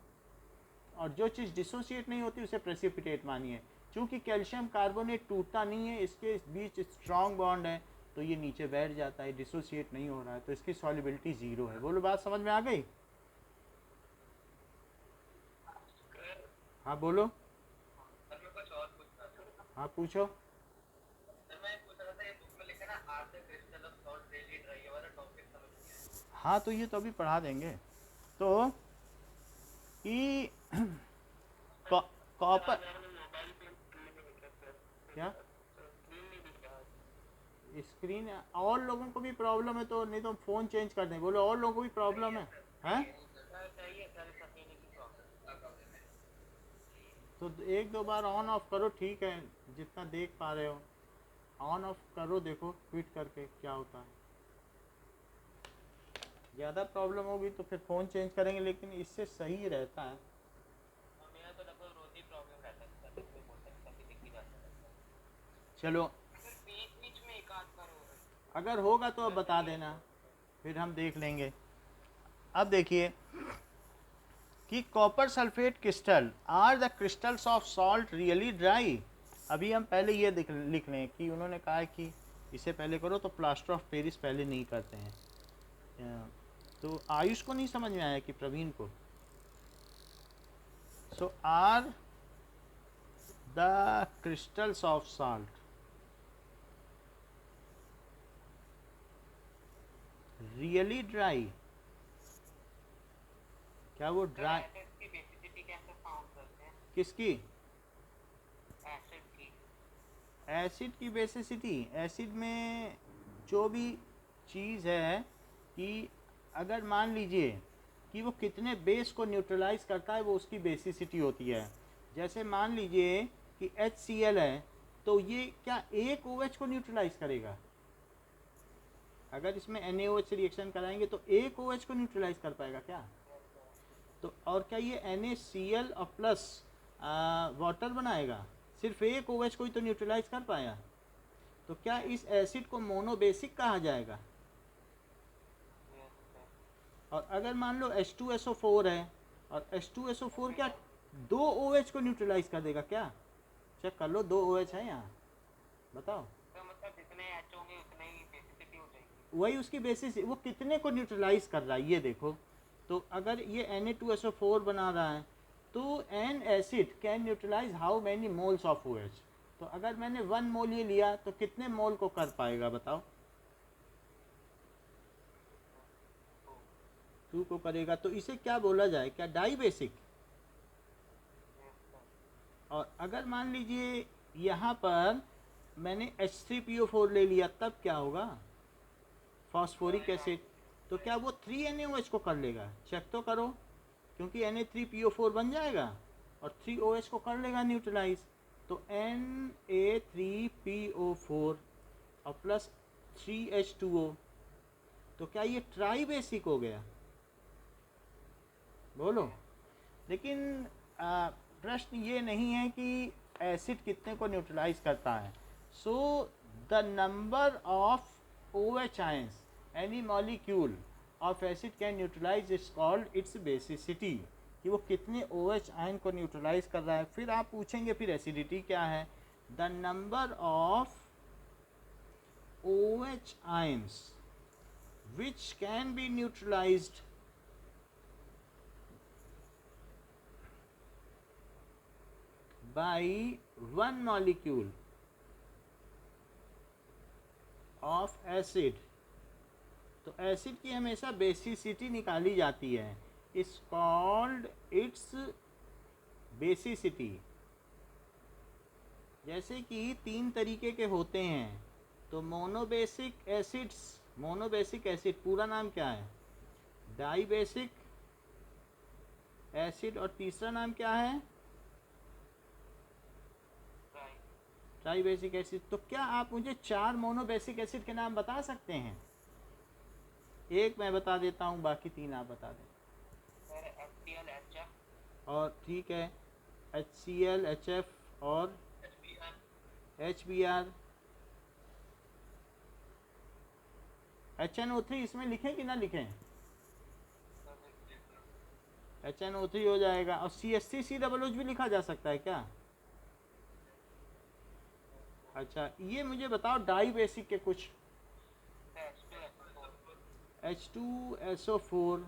Speaker 1: और जो चीज़ डिसोसिएट नहीं होती उसे प्रेसिपिटेट मानिए। चूँकि कैल्शियम कार्बोनेट टूटता नहीं है, इसके बीच स्ट्रॉन्ग बॉन्ड है, तो ये नीचे बैठ जाता है, डिसोसिएट नहीं हो रहा है, तो इसकी सॉल्युबिलिटी ज़ीरो है। बोलो, बात समझ में आ गई? हाँ बोलो। हाँ पूछो। हाँ तो ये तो अभी पढ़ा देंगे। तो कि कॉपर क्या स्क्रीन, और लोगों को भी प्रॉब्लम है तो नहीं तो फ़ोन चेंज कर दें। बोलो, और लोगों को भी प्रॉब्लम है? हैं? तो एक दो बार ऑन ऑफ करो, ठीक है, जितना देख पा रहे हो ऑन ऑफ करो, देखो क्विट करके क्या होता है। ज़्यादा प्रॉब्लम होगी तो फिर फ़ोन चेंज करेंगे, लेकिन इससे सही रहता है। चलो, अगर होगा तो अब बता देना, फिर हम देख लेंगे। अब देखिए कि copper sulphate crystal, are the crystals of salt really dry? अभी हम पहले ये लिख लें कि उन्होंने कहा है कि इसे पहले करो, तो प्लास्टर ऑफ पेरिस पहले नहीं करते हैं। तो आयुष को नहीं समझ में आया कि प्रवीण को? So are the crystals of salt really dry? क्या वो ड्राई? किसकी?
Speaker 3: एसिड की।
Speaker 1: एसिड की बेसिसिटी। एसिड में जो भी चीज़ है कि अगर मान लीजिए कि वो कितने बेस को न्यूट्रलाइज करता है, वो उसकी बेसिसिटी होती है। जैसे मान लीजिए कि HCl है, तो ये क्या एक OH को न्यूट्रलाइज करेगा? अगर इसमें NaOH से रिएक्शन कराएंगे तो एक OH को न्यूट्रलाइज कर पाएगा क्या? तो और क्या ये NaCl और प्लस वाटर बनाएगा? सिर्फ एक OH को ही तो न्यूट्रलाइज कर पाया। तो क्या इस एसिड को मोनोबेसिक कहा जाएगा? और अगर मान लो H2SO4 है, और H2SO4 क्या दो OH को न्यूट्रलाइज कर देगा क्या? चेक कर लो, 2 OH है यहाँ, बताओ।
Speaker 3: तो मतलब जितने एच होंगे उतने ही बेसिसिटी हो जाएगी।
Speaker 1: वही उसकी बेसिस, वो कितने को न्यूट्रलाइज कर रहा है ये देखो। तो अगर ये Na2SO4 बना रहा है तो an acid can neutralise how many moles of OH। तो अगर मैंने 1 मोल ये लिया तो कितने मोल को कर पाएगा बताओ? 2 को करेगा। तो इसे क्या बोला जाए, क्या डाई बेसिक? और अगर मान लीजिए यहाँ पर मैंने H3PO4 ले लिया, तब क्या होगा? Phosphoric acid. तो क्या वो 3NaOH को कर लेगा? चेक तो करो, क्योंकि Na3PO4 बन जाएगा और 3OH को कर लेगा न्यूट्रलाइज। तो Na3PO4 और प्लस 3H2O, तो क्या ये ट्राई बेसिक हो गया? बोलो। लेकिन प्रश्न ये नहीं है कि एसिड कितने को न्यूट्रलाइज करता है। So the number of OH ions any molecule of acid can neutralise is called its basicity, कि वो कितने OH आयन को न्यूट्रलाइज कर रहा है। फिर आप पूछेंगे फिर एसिडिटी क्या है? The number of OH ions which can be neutralised by 1 molecule of acid। तो एसिड की हमेशा बेसिसिटी निकाली जाती है, इज कॉल्ड इट्स बेसिसिटी। जैसे कि 3 तरीके के होते हैं, तो मोनोबेसिक एसिड्स, मोनोबेसिक एसिड पूरा नाम क्या है? Di basic acid. और तीसरा नाम क्या है? Tri basic acid. तो क्या आप मुझे 4 मोनोबेसिक एसिड के नाम बता सकते हैं? एक मैं बता देता हूँ, बाकी 3 आप बता दें।
Speaker 3: सर HCl HF
Speaker 1: और ठीक है, HCl HF और HBr। HNO3 इसमें लिखें कि ना लिखें? HNO3 हो जाएगा। और CH3COOH भी लिखा जा सकता है क्या? अच्छा, ये मुझे बताओ डाई बेसिक के कुछ। H2SO4,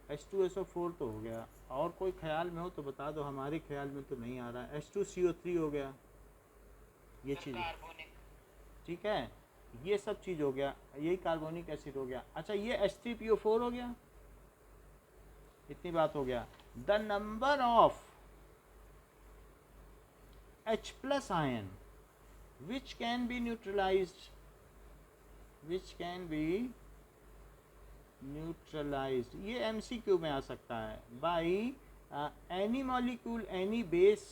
Speaker 1: H2SO4 तो हो गया। और कोई ख्याल में हो तो बता दो, हमारे ख्याल में तो नहीं आ रहा है। H2CO3 हो गया, ये चीज़ ठीक है, ये सब चीज़ हो गया, यही कार्बोनिक एसिड हो गया। अच्छा, ये H3PO4 हो गया, इतनी बात हो गया। The number of H+ ion which can be neutralized ये MCQ में आ सकता है। by any molecule any base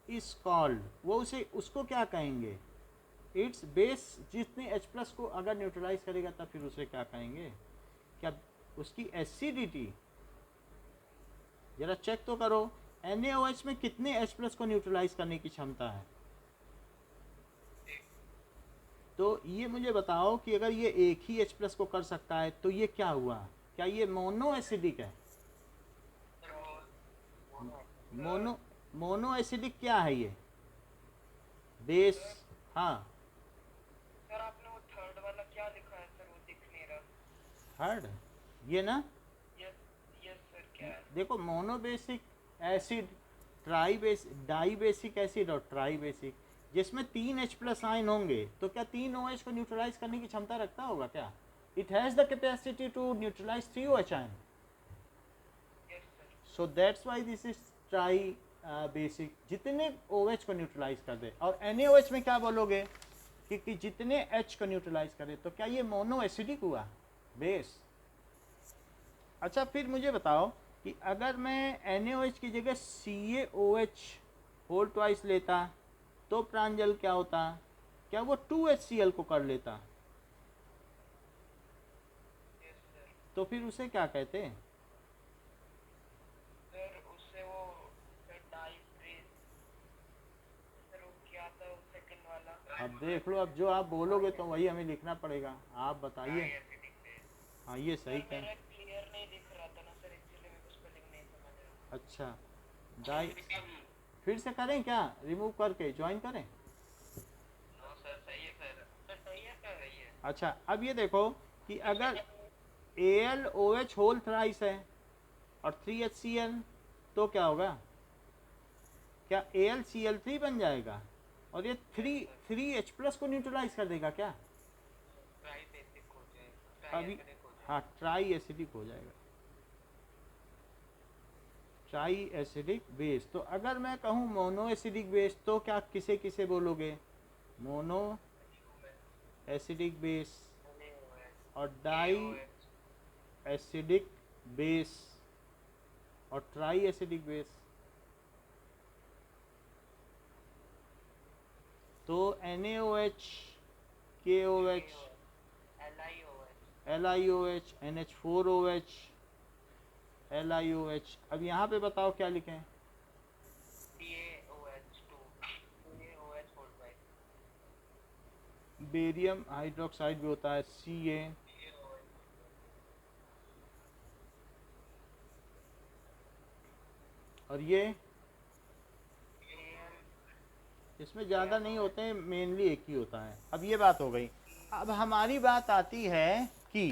Speaker 1: is called, वो उसको क्या कहेंगे? It's base. जितने H+ को अगर न्यूट्रलाइज करेगा तब फिर उसे क्या कहेंगे? क्या उसकी एसिडिटी? जरा चेक तो करो, NaOH में कितने H+ को न्यूट्रलाइज करने की क्षमता है? तो ये मुझे बताओ कि अगर ये एक ही H+ को कर सकता है तो ये क्या हुआ? क्या ये मोनो एसिडिक है? मोनो एसिडिक क्या है ये? बेस। हाँ,
Speaker 3: सर आपने वो थर्ड वाला क्या लिखा है सर, वो दिख नहीं रहा।
Speaker 1: थर्ड ये ना,
Speaker 3: यस सर, क्या है?
Speaker 1: देखो monobasic acid, di basic acid और ट्राई बेसिक, जिसमें 3 H+ आयन होंगे, तो क्या 3 OH को न्यूट्रलाइज करने की क्षमता रखता होगा क्या? It has the capacity to neutralise 3 OH ion. So that's why this is tri basic, जितने OH को न्यूट्रलाइज कर दे। और NaOH में क्या बोलोगे कि जितने H को न्यूट्रलाइज करे, तो क्या ये मोनो एसिडिक हुआ बेस? अच्छा फिर मुझे बताओ कि अगर मैं NaOH की जगह CaOH होल ट्वाइस लेता तो प्रांजल क्या होता? क्या वो 2HCl को कर लेता?
Speaker 3: Yes sir.
Speaker 1: तो फिर उसे क्या कहते हैं?
Speaker 3: सर उससे वो सर डाइफ्रेज सर वो क्या था वो सेकंड वाला?
Speaker 1: अब देख लो, अब जो आप बोलोगे तो वही हमें लिखना पड़ेगा, आप बताइए।
Speaker 3: Acidic base.
Speaker 1: हाँ ये सही
Speaker 3: सर
Speaker 1: कह।
Speaker 3: मेरा क्लियर नहीं दिख रहा था ना सर, इसलिए मेरे को स्पेलिंग नहीं समझ रहा।
Speaker 1: अच्छा डाई, फिर से करें क्या, रिमूव करके ज्वाइन करें?
Speaker 3: नो सर सही है सर। सर सही है सर, सही है।
Speaker 1: अच्छा अब ये देखो कि अगर AlOH होल थ्राइस है और 3HCl, तो क्या होगा? क्या AlCl3 बन जाएगा और ये 3H प्लस को न्यूट्रलाइज कर देगा क्या?
Speaker 3: ट्राई बेसिक हो जाएगा,
Speaker 1: अभी
Speaker 3: ट्राई एसिडिक हो जाएगा।
Speaker 1: हाँ ट्राई एसिडिक हो जाएगा, ट्राई एसिडिक बेस। तो अगर मैं कहूँ मोनो एसिडिक बेस तो क्या किसे किसे बोलोगे? मोनो एसिडिक बेस और डाई एसिडिक बेस और ट्राई एसिडिक बेस। तो NaOH, KOH, LiOH, NH4OH, LiOH। अब यहाँ पे बताओ क्या लिखें? बेरियम हाइड्रोक्साइड भी होता है, Ca। और ये इसमें ज़्यादा नहीं होते हैं, मेनली एक ही होता है। अब ये बात हो गई। अब हमारी बात आती है कि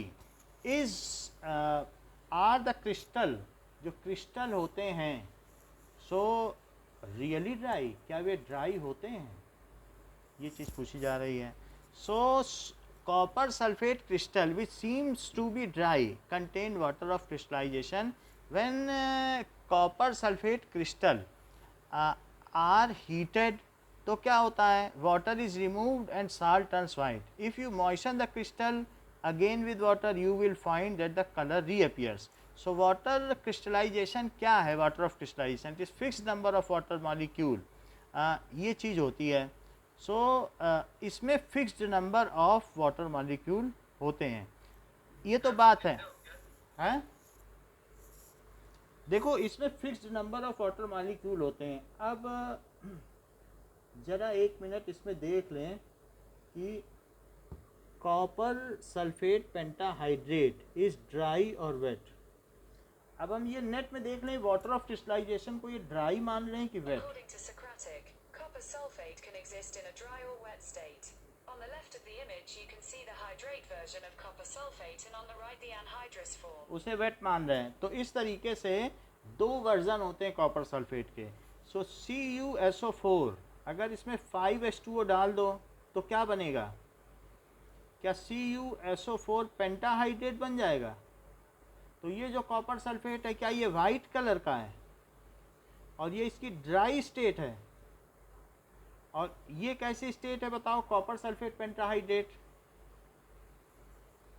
Speaker 1: इज आर द क्रिस्टल, जो क्रिस्टल होते हैं सो रियली ड्राई, क्या वे ड्राई होते हैं? ये चीज़ पूछी जा रही है। So copper sulphate crystal which seems to be dry contain water of crystallisation. When copper sulphate crystal are heated, तो क्या होता है? Water is removed and salt turns white. If you moisten the crystal again with water you will find that the colour reappears. So water crystallisation क्या है? Water of crystallisation it is fixed number of water molecule, ये चीज़ होती है। So इसमें fixed number of water molecule होते हैं, ये तो बात है, हैं? देखो इसमें fixed number of water molecule होते हैं। अब ज़रा एक मिनट इसमें देख लें कि copper sulphate pentahydrate is dry और वेट। अब हम ये नेट में देख लें, वाटर ऑफ क्रिस्टलाइजेशन को ये ड्राई मान लें कि wait.
Speaker 2: According to Socratic, copper sulfate can exist in a dry or wet state. On the left of the image, you can see the hydrate version of copper sulfate, and on the right, the anhydrous form.
Speaker 1: उसे wait मान रहे हैं। तो इस तरीके से दो version होते हैं कॉपर सल्फेट के। सो CuSO4, अगर इसमें 5H2O डाल दो तो क्या बनेगा? क्या CuSO4 पेंटाहाइड्रेट बन जाएगा? तो ये जो कॉपर सल्फेट है क्या ये वाइट कलर का है और ये इसकी ड्राई स्टेट है। और ये कैसी स्टेट है बताओ? Copper sulphate pentahydrate,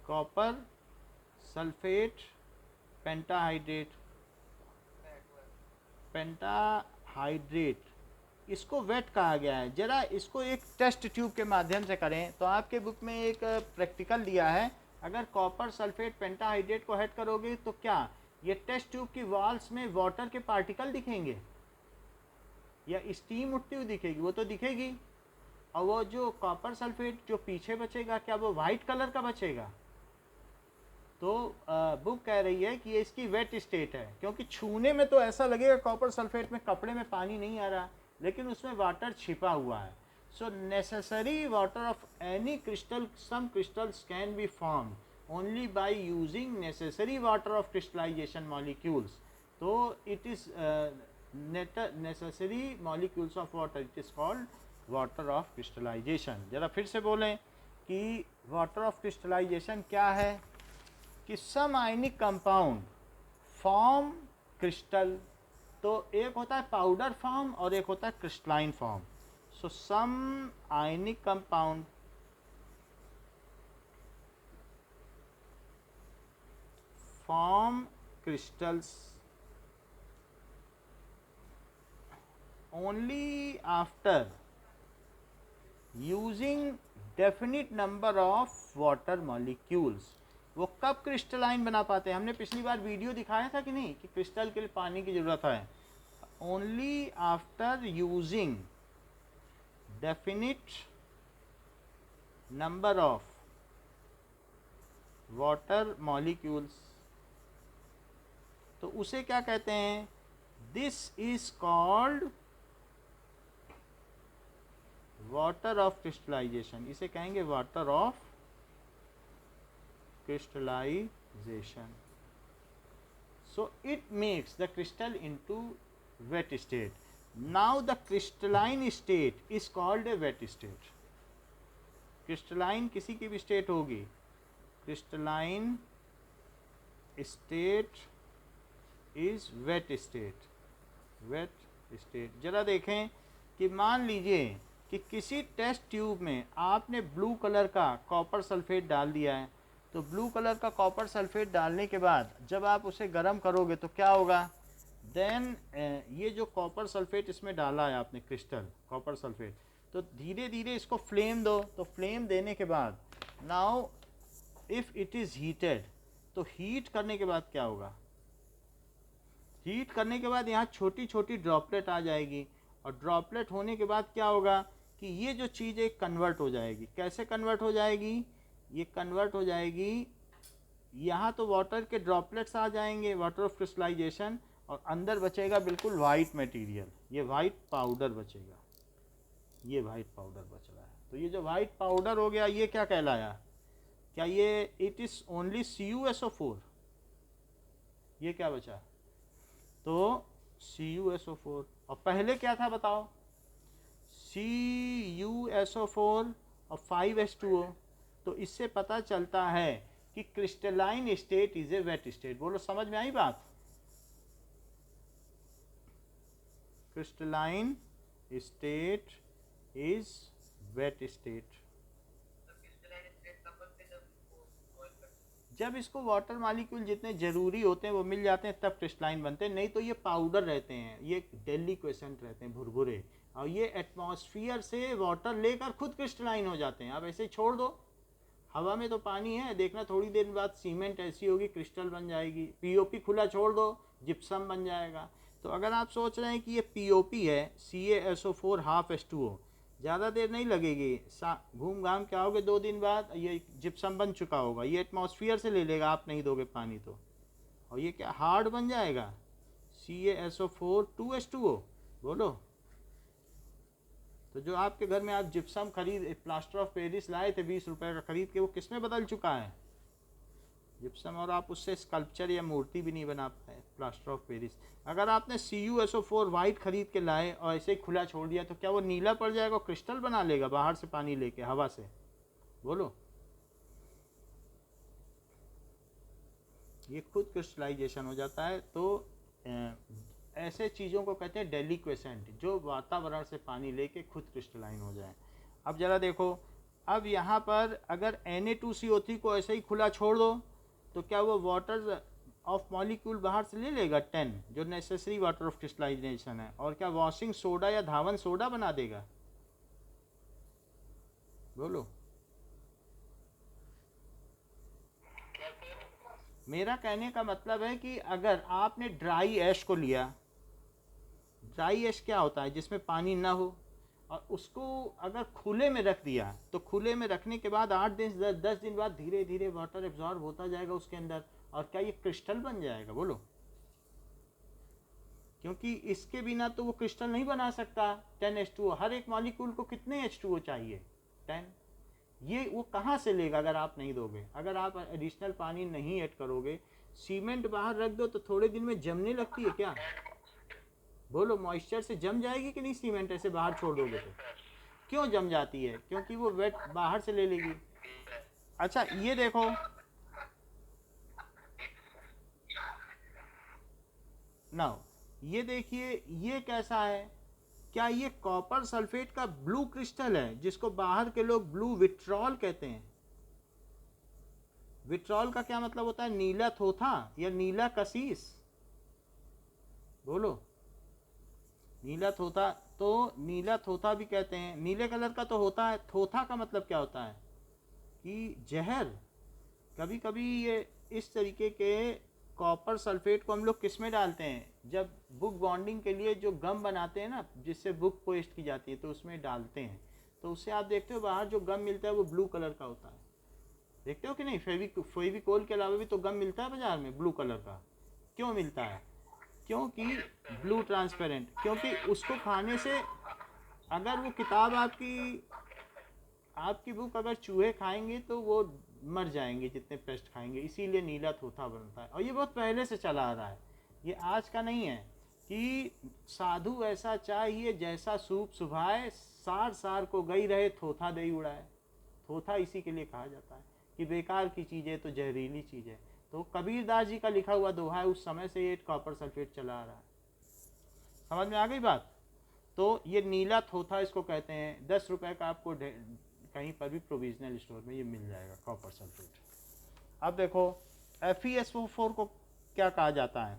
Speaker 1: copper sulphate pentahydrate, pentahydrate, इसको वेट कहा गया है। जरा इसको एक टेस्ट ट्यूब के माध्यम से करें तो आपके बुक में एक प्रैक्टिकल दिया है। अगर कॉपर सल्फेट पेंटाहाइड्रेट को हेड करोगे तो क्या ये टेस्ट ट्यूब की वॉल्स में वाटर के पार्टिकल दिखेंगे या स्टीम उठती हुई दिखेगी? वो तो दिखेगी। और वो जो कॉपर सल्फेट जो पीछे बचेगा क्या वो वाइट कलर का बचेगा? तो बुक कह रही है कि ये इसकी वेट स्टेट है, क्योंकि छूने में तो ऐसा लगेगा कॉपर सल्फेट में कपड़े में पानी नहीं आ रहा, लेकिन उसमें वाटर छिपा हुआ है। So necessary water of any crystal, some crystals can be form only by using necessary water of crystallisation molecules. तो it is necessary molecules of water, it is called water of crystallisation. जरा फिर से बोलें कि water of crystallisation क्या है? कि सम ionic compound form crystal. तो एक होता है पाउडर फॉर्म और एक होता है crystalline form. So some ionic compound form crystals only after using definite number of water molecules। वो कब क्रिस्टलाइन बना पाते हैं? हमने पिछली बार वीडियो दिखाया था कि नहीं कि क्रिस्टल के लिए पानी की ज़रूरत है। Only after using definite number of water molecules, तो उसे क्या कहते हैं? This is called water of crystallisation. इसे कहेंगे water of crystallisation. So it makes the crystal into wet state. Now the crystalline state is called a wet state. Crystalline किसी की भी स्टेट होगी, crystalline state is wet state. Wet state जरा देखें कि मान लीजिए कि किसी टेस्ट ट्यूब में आपने ब्लू कलर का कॉपर सल्फेट डाल दिया है। तो ब्लू कलर का कॉपर सल्फेट डालने के बाद जब आप उसे गर्म करोगे तो क्या होगा? देन ये जो कॉपर सल्फेट इसमें डाला है आपने, क्रिस्टल कॉपर सल्फेट, तो धीरे धीरे इसको फ्लेम दो। तो फ्लेम देने के बाद now if it is heated, तो हीट करने के बाद क्या होगा? हीट करने के बाद यहाँ छोटी छोटी ड्रॉपलेट आ जाएगी, और ड्रॉपलेट होने के बाद क्या होगा कि ये जो चीज़ एक कन्वर्ट हो जाएगी। कैसे कन्वर्ट हो जाएगी? ये कन्वर्ट हो जाएगी, यहाँ तो वाटर के ड्रॉपलेट्स आ जाएंगे, वाटर ऑफ क्रिस्टलाइजेशन, और अंदर बचेगा बिल्कुल वाइट मटेरियल, ये वाइट पाउडर बचेगा। ये वाइट पाउडर बच रहा है। तो ये जो वाइट पाउडर हो गया, ये क्या कहलाया? क्या ये इट इज़ ओनली CuSO4? ये क्या बचा? तो CuSO4, और पहले क्या था बताओ? CuSO4 और 5H2O। तो इससे पता चलता है कि crystalline state is a wet state. बोलो, समझ में आई बात? Crystalline state is wet state. जब इसको वाटर मॉलिक्यूल जितने ज़रूरी होते हैं वो मिल जाते हैं तब क्रिस्टलाइन बनते हैं, नहीं तो ये पाउडर रहते हैं, ये डेलिक्वेसेंट रहते हैं, भुरभुरे, और ये एटमॉस्फेयर से वाटर लेकर खुद क्रिस्टलाइन हो जाते हैं। आप ऐसे ही छोड़ दो, हवा में तो पानी है, देखना थोड़ी देर बाद सीमेंट ऐसी होगी क्रिस्टल बन जाएगी। POP खुला छोड़ दो, जिप्सम बन जाएगा। तो अगर आप सोच रहे हैं कि ये POP है, CaSO4 हाफ H2O, ज़्यादा देर नहीं लगेगी, घूम घाम के आओगे 2 दिन बाद ये जिप्सम बन चुका होगा। ये एटमॉस्फेयर से ले लेगा, आप नहीं दोगे पानी तो, और ये क्या हार्ड बन जाएगा? CaSO4 2H2O। बोलो, तो जो आपके घर में आप जिप्सम खरीद, प्लास्टर ऑफ पेरिस लाए थे 20 रुपए का खरीद के, वो किस में बदल चुका है? जिप्सम। और आप उससे स्कल्पचर या मूर्ति भी नहीं बना पाए, प्लास्टर ऑफ पेरिस। अगर आपने CuSO4 वाइट खरीद के लाए और ऐसे ही खुला छोड़ दिया तो क्या वो नीला पड़ जाएगा, क्रिस्टल बना लेगा बाहर से पानी लेके, हवा से? बोलो, ये खुद क्रिस्टलाइजेशन हो जाता है। तो ऐसे चीज़ों को कहते हैं डेलिक्वेसेंट, जो वातावरण से पानी लेके खुद क्रिस्टलाइन हो जाए। अब ज़रा देखो, अब यहाँ पर अगर Na2CO3 को ऐसे ही खुला छोड़ दो तो क्या वो वाटर ऑफ मॉलिक्यूल बाहर से ले लेगा 10, जो नेसेसरी वाटर ऑफ क्रिस्टलाइजेशन है, और क्या वॉशिंग सोडा या धावन सोडा बना देगा? बोलो, मेरा कहने का मतलब है कि अगर आपने ड्राई ऐश को लिया, ड्राई ऐश क्या होता है? जिसमें पानी ना हो, और उसको अगर खुले में रख दिया, तो खुले में रखने के बाद 8 दिन 10 दिन बाद धीरे धीरे वाटर एब्जॉर्ब होता जाएगा उसके अंदर, और क्या ये क्रिस्टल बन जाएगा? बोलो, क्योंकि इसके बिना तो वो क्रिस्टल नहीं बना सकता। 10H2O, हर एक मॉलिक्यूल को कितने H2O चाहिए? 10। ये वो कहाँ से लेगा अगर आप नहीं दोगे? अगर आप एडिशनल पानी नहीं ऐड करोगे, सीमेंट बाहर रख दो तो थोड़े दिन में जमने लगती है क्या? बोलो, मॉइस्चर से जम जाएगी कि नहीं सीमेंट ऐसे बाहर छोड़ दोगे तो? क्यों जम जाती है? क्योंकि वो वेट बाहर से ले लेगी। अच्छा, ये देखो, नाउ ये देखिए ये कैसा है, क्या ये कॉपर सल्फेट का ब्लू क्रिस्टल है जिसको बाहर के लोग ब्लू विट्रॉल कहते हैं। विट्रॉल का क्या मतलब होता है, नीला थोथा या नीला कसीस, बोलो। नीला थोथा, तो नीला थोथा भी कहते हैं, नीले कलर का तो होता है। थोथा का मतलब क्या होता है कि जहर। कभी कभी ये इस तरीके के कॉपर सल्फेट को हम लोग किस में डालते हैं, जब बुक बॉन्डिंग के लिए जो गम बनाते हैं ना, जिससे बुक पेस्ट की जाती है, तो उसमें डालते हैं। तो उससे आप देखते हो बाहर जो गम मिलता है वो ब्लू कलर का होता है, देखते हो कि नहीं। फेविकोल के अलावा भी तो गम मिलता है बाजार में ब्लू कलर का। क्यों मिलता है, क्योंकि ब्लू ट्रांसपेरेंट, क्योंकि उसको खाने से अगर वो किताब आपकी बुक अगर चूहे खाएंगे तो वो मर जाएंगे जितने पेस्ट खाएंगे, इसीलिए नीला थोथा बनता है। और ये बहुत पहले से चला आ रहा है, ये आज का नहीं है कि साधु ऐसा चाहिए जैसा सूप सुभाए, सार सार को गई रहे थोथा दे उड़ाए। थोथा इसी के लिए कहा जाता है कि बेकार की चीज़ है तो जहरीली चीज़ है। तो कबीरदास जी का लिखा हुआ दोहा है, उस समय से ये कॉपर सल्फेट चला आ रहा है। समझ में आ गई बात। तो ये नीला थोथा इसको कहते हैं। 10 रुपए का आपको कहीं पर भी प्रोविजनल स्टोर में ये मिल जाएगा कॉपर सल्फेट। अब देखो FeSO4 को क्या कहा जाता है,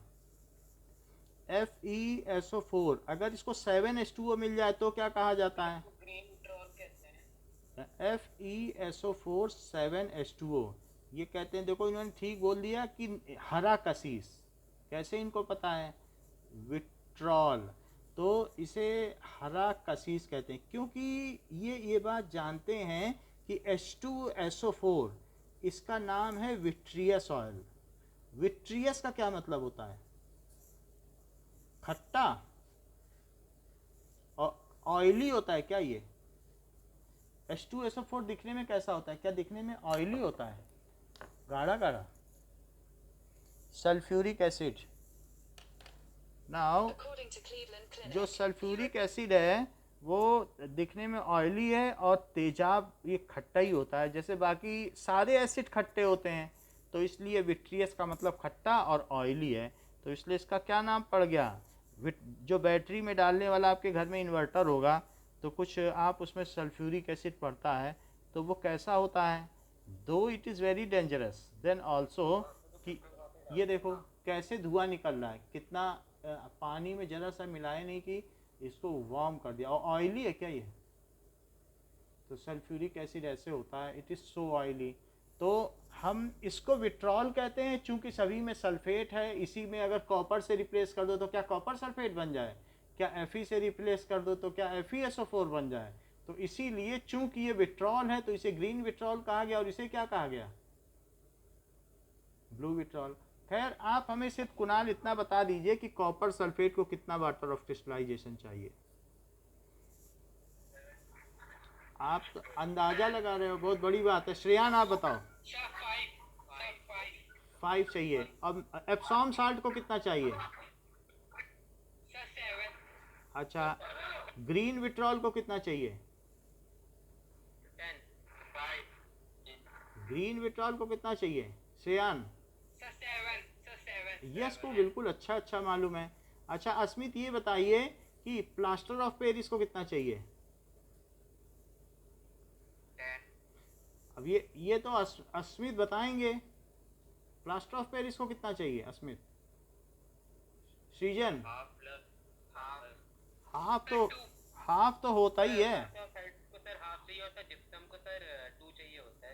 Speaker 1: FeSO4 अगर इसको 7H2O मिल जाए तो क्या कहा जाता है,
Speaker 3: ग्रीन विट्रॉल कहते हैं।
Speaker 1: FeSO4 7H2O ये कहते हैं। देखो इन्होंने ठीक बोल दिया कि हरा कसीस, कैसे इनको पता है, विट्रॉल, तो इसे हरा कसीस कहते हैं, क्योंकि ये बात जानते हैं कि H2SO4 इसका नाम है विट्रियस ऑयल। विट्रियस का क्या मतलब होता है, खट्टा, और ऑयली होता है क्या ये। H2SO4 दिखने में कैसा होता है, क्या दिखने में ऑयली होता है, गाढ़ा गाढ़ा। Sulphuric acid, now
Speaker 2: According to Cleveland Clinic,
Speaker 1: जो सल्फ्यूरिक एसिड है वो दिखने में ऑयली है और तेजाब ये खट्टा ही होता है, जैसे बाकी सारे एसिड खट्टे होते हैं। तो इसलिए विट्रियस का मतलब खट्टा और ऑयली है, तो इसलिए इसका क्या नाम पड़ गया। जो बैटरी में डालने वाला आपके घर में इन्वर्टर होगा तो कुछ आप उसमें सल्फ्यूरिक एसिड पड़ता है, तो वो कैसा होता है, दो it is very dangerous than also, कि ये देखो कैसे धुआं निकल रहा है, कितना पानी में ज़रा सा मिलाए नहीं कि इसको वार्म कर दिया। और ऑयली है क्या ये, तो सल्फ्यूरिक एसिड ऐसे होता है, इट इज़ सो ऑयली। तो हम इसको विट्रॉल कहते हैं, चूंकि सभी में सल्फेट है। इसी में अगर कॉपर से रिप्लेस कर दो तो क्या कॉपर सल्फेट बन जाए, क्या Fe से रिप्लेस कर दो तो क्या FeSO4 बन जाए। तो इसीलिए चूंकि ये विट्रॉल है तो इसे ग्रीन विट्रॉल कहा गया, और इसे क्या कहा गया, ब्लू विट्रॉल। खैर आप हमें सिर्फ कुणाल इतना बता दीजिए कि कॉपर सल्फेट को कितना वाटर ऑफ क्रिस्टलाइजेशन चाहिए। आप तो अंदाजा लगा रहे हो, बहुत बड़ी बात है। श्रेयान आप बताओ। 5 चाहिए। अब एप्सॉम साल्ट को कितना चाहिए,
Speaker 3: 7।
Speaker 1: अच्छा ग्रीन विट्रॉल को कितना चाहिए,
Speaker 3: 10।
Speaker 1: ग्रीन विट्रॉल को कितना चाहिए श्रेयान।
Speaker 3: 7।
Speaker 1: यस को बिल्कुल अच्छा मालूम है। अच्छा अस्मित ये बताइए कि प्लास्टर ऑफ पेरिस को कितना चाहिए। अब ये तो अस्मित बताएंगे, प्लास्टर ऑफ पेरिस को कितना चाहिए अस्मित। सृजन हाफ तो होता ही है,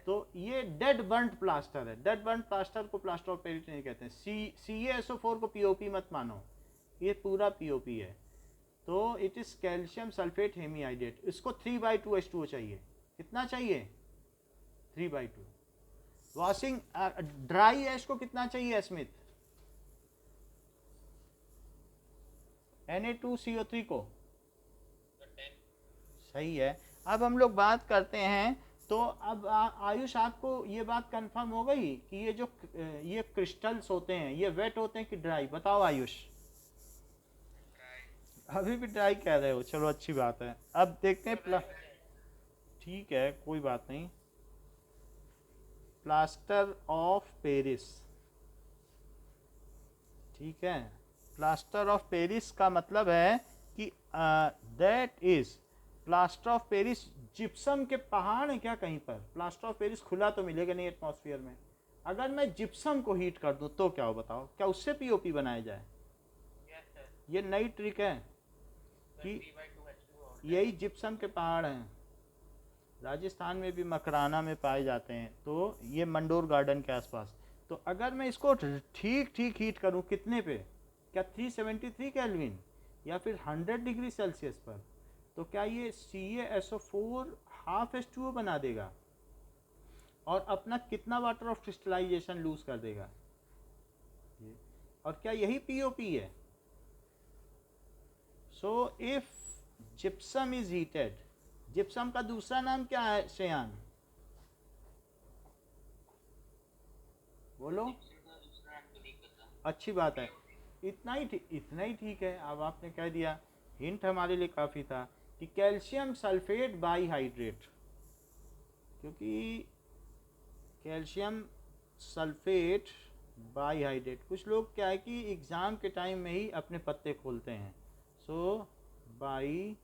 Speaker 1: तो ये डेड बर्न्ट प्लास्टर है। डेड बर्न्ट प्लास्टर को प्लास्टर ऑफ पेरिस नहीं कहते हैं। CaSO4 को POP मत मानो, ये पूरा POP है। तो it is calcium sulphate hemihydrate. इसको 3/2 H2O चाहिए। कितना चाहिए, 3/2। वॉशिंग ड्राई ऐश को कितना चाहिए स्मिथ, Na2CO3 को, सही है। अब हम लोग बात करते हैं, तो अब आयुष आपको ये बात कंफर्म हो गई कि ये जो ये क्रिस्टल्स होते हैं ये वेट होते हैं कि ड्राई, बताओ आयुष। अभी भी ड्राई कह रहे हो, चलो अच्छी बात है। अब देखते हैं ठीक है कोई बात नहीं। प्लास्टर ऑफ पेरिस, ठीक है, प्लास्टर ऑफ पेरिस का मतलब है कि that is plaster of Paris gypsum के पहाड़ हैं क्या कहीं पर? प्लास्टर ऑफ पेरिस खुला तो मिलेगा नहीं एटमॉस्फेयर में। अगर मैं जिप्सम को हीट कर दूं तो क्या हो बताओ, क्या उससे पीओपी बनाया जाए?
Speaker 3: Yes sir.
Speaker 1: ये नई ट्रिक है कि
Speaker 3: 3/2H2O
Speaker 1: यही जिप्सम के पहाड़ हैं, राजस्थान में भी मकराना में पाए जाते हैं, तो ये मंडोर गार्डन के आसपास। तो अगर मैं इसको ठीक ठीक हीट करूं कितने पे, क्या 373 केल्विन या फिर 100 डिग्री सेल्सियस पर, तो क्या ये CaSO4 हाफ H2O बना देगा और अपना कितना वाटर ऑफ क्रिस्टलाइजेशन लूज कर देगा? और क्या यही पीओपी है? So if gypsum is heated, gypsum का दूसरा नाम क्या है श्रेयान, बोलो। अच्छी बात है, इतना ही ठीक है। अब आपने कह दिया, हिंट हमारे लिए काफ़ी था कि कैल्शियम सल्फेट बाईहाइड्रेट, क्योंकि कैल्शियम सल्फेट बाईहाइड्रेट, कुछ लोग क्या है कि एग्ज़ाम के टाइम में ही अपने पत्ते खोलते हैं। सो बाईहाइड्रेट,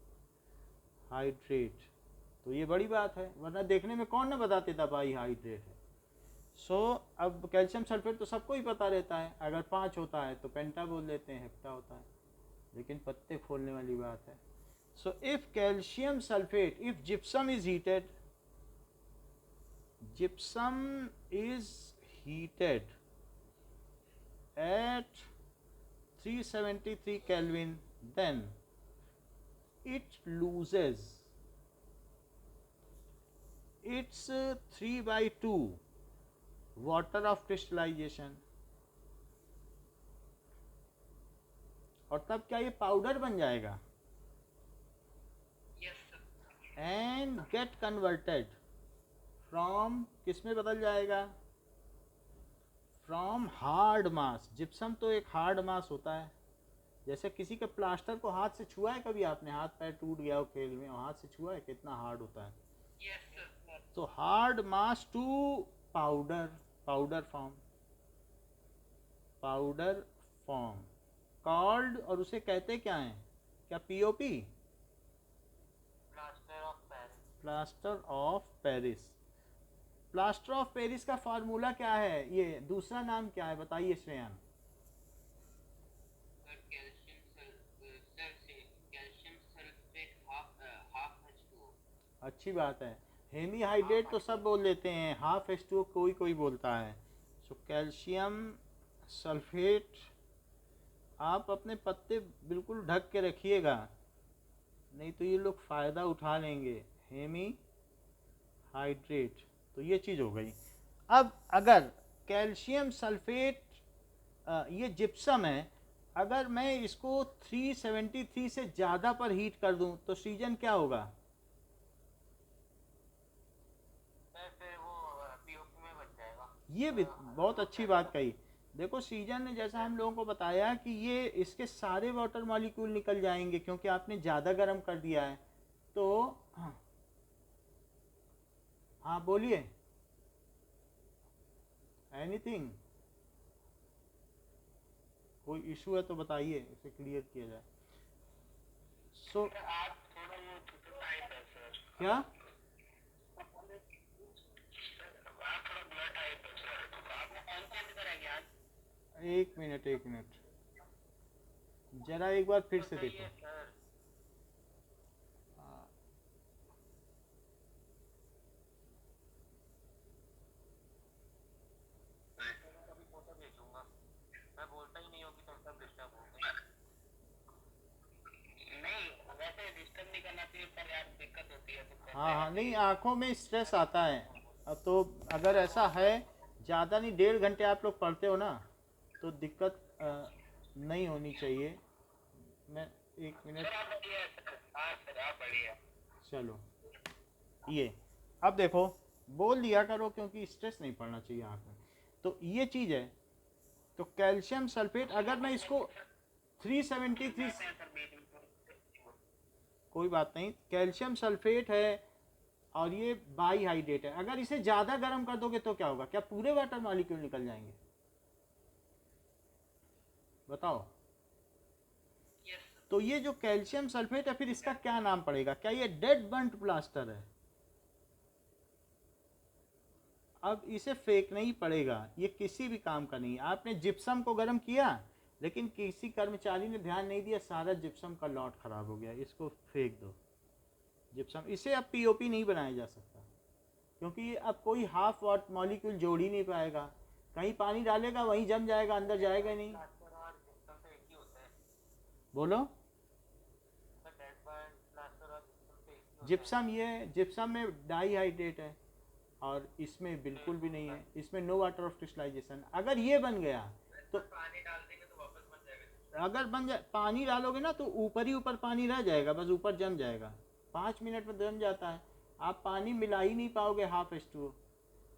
Speaker 1: तो ये बड़ी बात है, वरना देखने में कौन ना बताते था बाईहाइड्रेट है। सो अब कैल्शियम सल्फेट तो सबको ही पता रहता है, अगर 5 होता है तो पेंटा बोल लेते हैं, हेप्टा होता है, लेकिन पत्ते खोलने वाली बात है। So if calcium sulphate, if gypsum is heated, gypsum is heated at 373 Kelvin, then it loses its 3/2 water of crystallization, और तब क्या ये पाउडर बन जाएगा
Speaker 3: yes sir.
Speaker 1: And get converted from, किस में बदल जाएगा? From hard mass. जिप्सम तो एक हार्ड मास होता है, जैसे किसी के प्लास्टर को हाथ से छुआ है कभी आपने, हाथ पैर टूट गया हो खेल में और हाथ से छुआ है, कितना हार्ड होता है।
Speaker 3: Yes sir.
Speaker 1: तो hard mass to powder, powder form, powder form called, और उसे कहते क्या है, क्या POP?
Speaker 3: Plaster of Paris.
Speaker 1: Plaster of Paris. Plaster of Paris का फार्मूला क्या है, ये दूसरा नाम क्या है बताइए श्रेयान?
Speaker 3: Calcium sulphate half H2O।
Speaker 1: अच्छी बात है, हेमीहाइड्रेट तो सब बोल लेते हैं, हाफ H2O कोई कोई बोलता है। सो कैल्शियम सल्फेट, आप अपने पत्ते बिल्कुल ढक के रखिएगा, नहीं तो ये लोग फ़ायदा उठा लेंगे। हेमी हाइड्रेट, तो ये चीज़ हो गई। अब अगर कैल्शियम सल्फेट, ये जिप्सम है, अगर मैं इसको 373 से ज़्यादा पर हीट कर दूं तो सीजन क्या होगा?
Speaker 3: फिर वो पीओपी में बच जाएगा।
Speaker 1: ये भी बहुत अच्छी बात कही। देखो सीजन ने जैसा हम लोगों को बताया कि ये इसके सारे वाटर मॉलिक्यूल निकल जाएंगे क्योंकि आपने ज़्यादा गर्म कर दिया है। तो हाँ बोलिए, एनीथिंग, कोई इशू है तो बताइए, इसे क्लियर किया जाए। सो
Speaker 3: आप थोड़ा वो टाइप है सर।
Speaker 1: क्या?
Speaker 3: आप थोड़ा ब्लड टाइप है सर, तो आपने कौन सा करेंगे आज?
Speaker 1: एक मिनट, जरा एक बार फिर से देखो।
Speaker 3: सर
Speaker 1: हाँ,
Speaker 3: कभी फोटो भेजूंगा, मैं बोलता ही नहीं हूँ कि तुम सब डिस्टर्ब हो गए। नहीं वैसे डिस्टर्ब नहीं करना चाहिए, पर यार दिक्कत होती है तो
Speaker 1: हाँ, नहीं आँखों में स्ट्रेस आता है। अब तो अगर ऐसा है, ज़्यादा नहीं 1.5 घंटे आप लोग पढ़ते हो ना, तो दिक्कत नहीं होनी चाहिए। मैं 1 मिनट,
Speaker 3: सर आप बढ़िया है सर। हाँ सर आप बढ़िया।
Speaker 1: चलो ये, अब देखो बोल दिया करो क्योंकि स्ट्रेस नहीं पड़ना चाहिए आँख में। तो ये चीज़ है, तो कैल्शियम सल्फेट अगर मैं इसको 373, कोई बात नहीं, कैल्शियम सल्फेट है और ये बाईहाइड्रेट है, अगर इसे ज़्यादा गर्म कर दोगे तो क्या होगा? क्या पूरे वाटर मॉलिक्यूल निकल जाएंगे? बताओ। तो ये जो कैल्शियम सल्फेट है, फिर इसका क्या नाम पड़ेगा? क्या ये डेड बर्न्ट प्लास्टर है? अब इसे फेंकना ही पड़ेगा, ये किसी भी काम का नहीं। आपने जिप्सम को गर्म किया, लेकिन किसी कर्मचारी ने ध्यान नहीं दिया, सारा जिप्सम का लॉट खराब हो गया, इसको फेंक दो। जिप्सम, इसे अब पीओपी नहीं बनाया जा सकता, क्योंकि अब कोई हाफ वाट मॉलिक्यूल जोड़ ही नहीं पाएगा। कहीं पानी डालेगा वहीं जम जाएगा, अंदर जाएगा नहीं। बोलो। जिप्सम, ये जिप्सम में डाईहाइड्रेट है और इसमें बिल्कुल भी नहीं है, इसमें नो वाटर ऑफ क्रिस्टलाइजेशन। अगर ये बन गया तो
Speaker 3: पानी डाल देंगे तो वापस बन जाएगा।
Speaker 1: अगर बन जाए, पानी डालोगे ना तो ऊपर ही ऊपर पानी रह जाएगा, बस ऊपर जम जाएगा। 5 मिनट में जम जाता है। आप पानी मिला ही नहीं पाओगे हाफ H2O,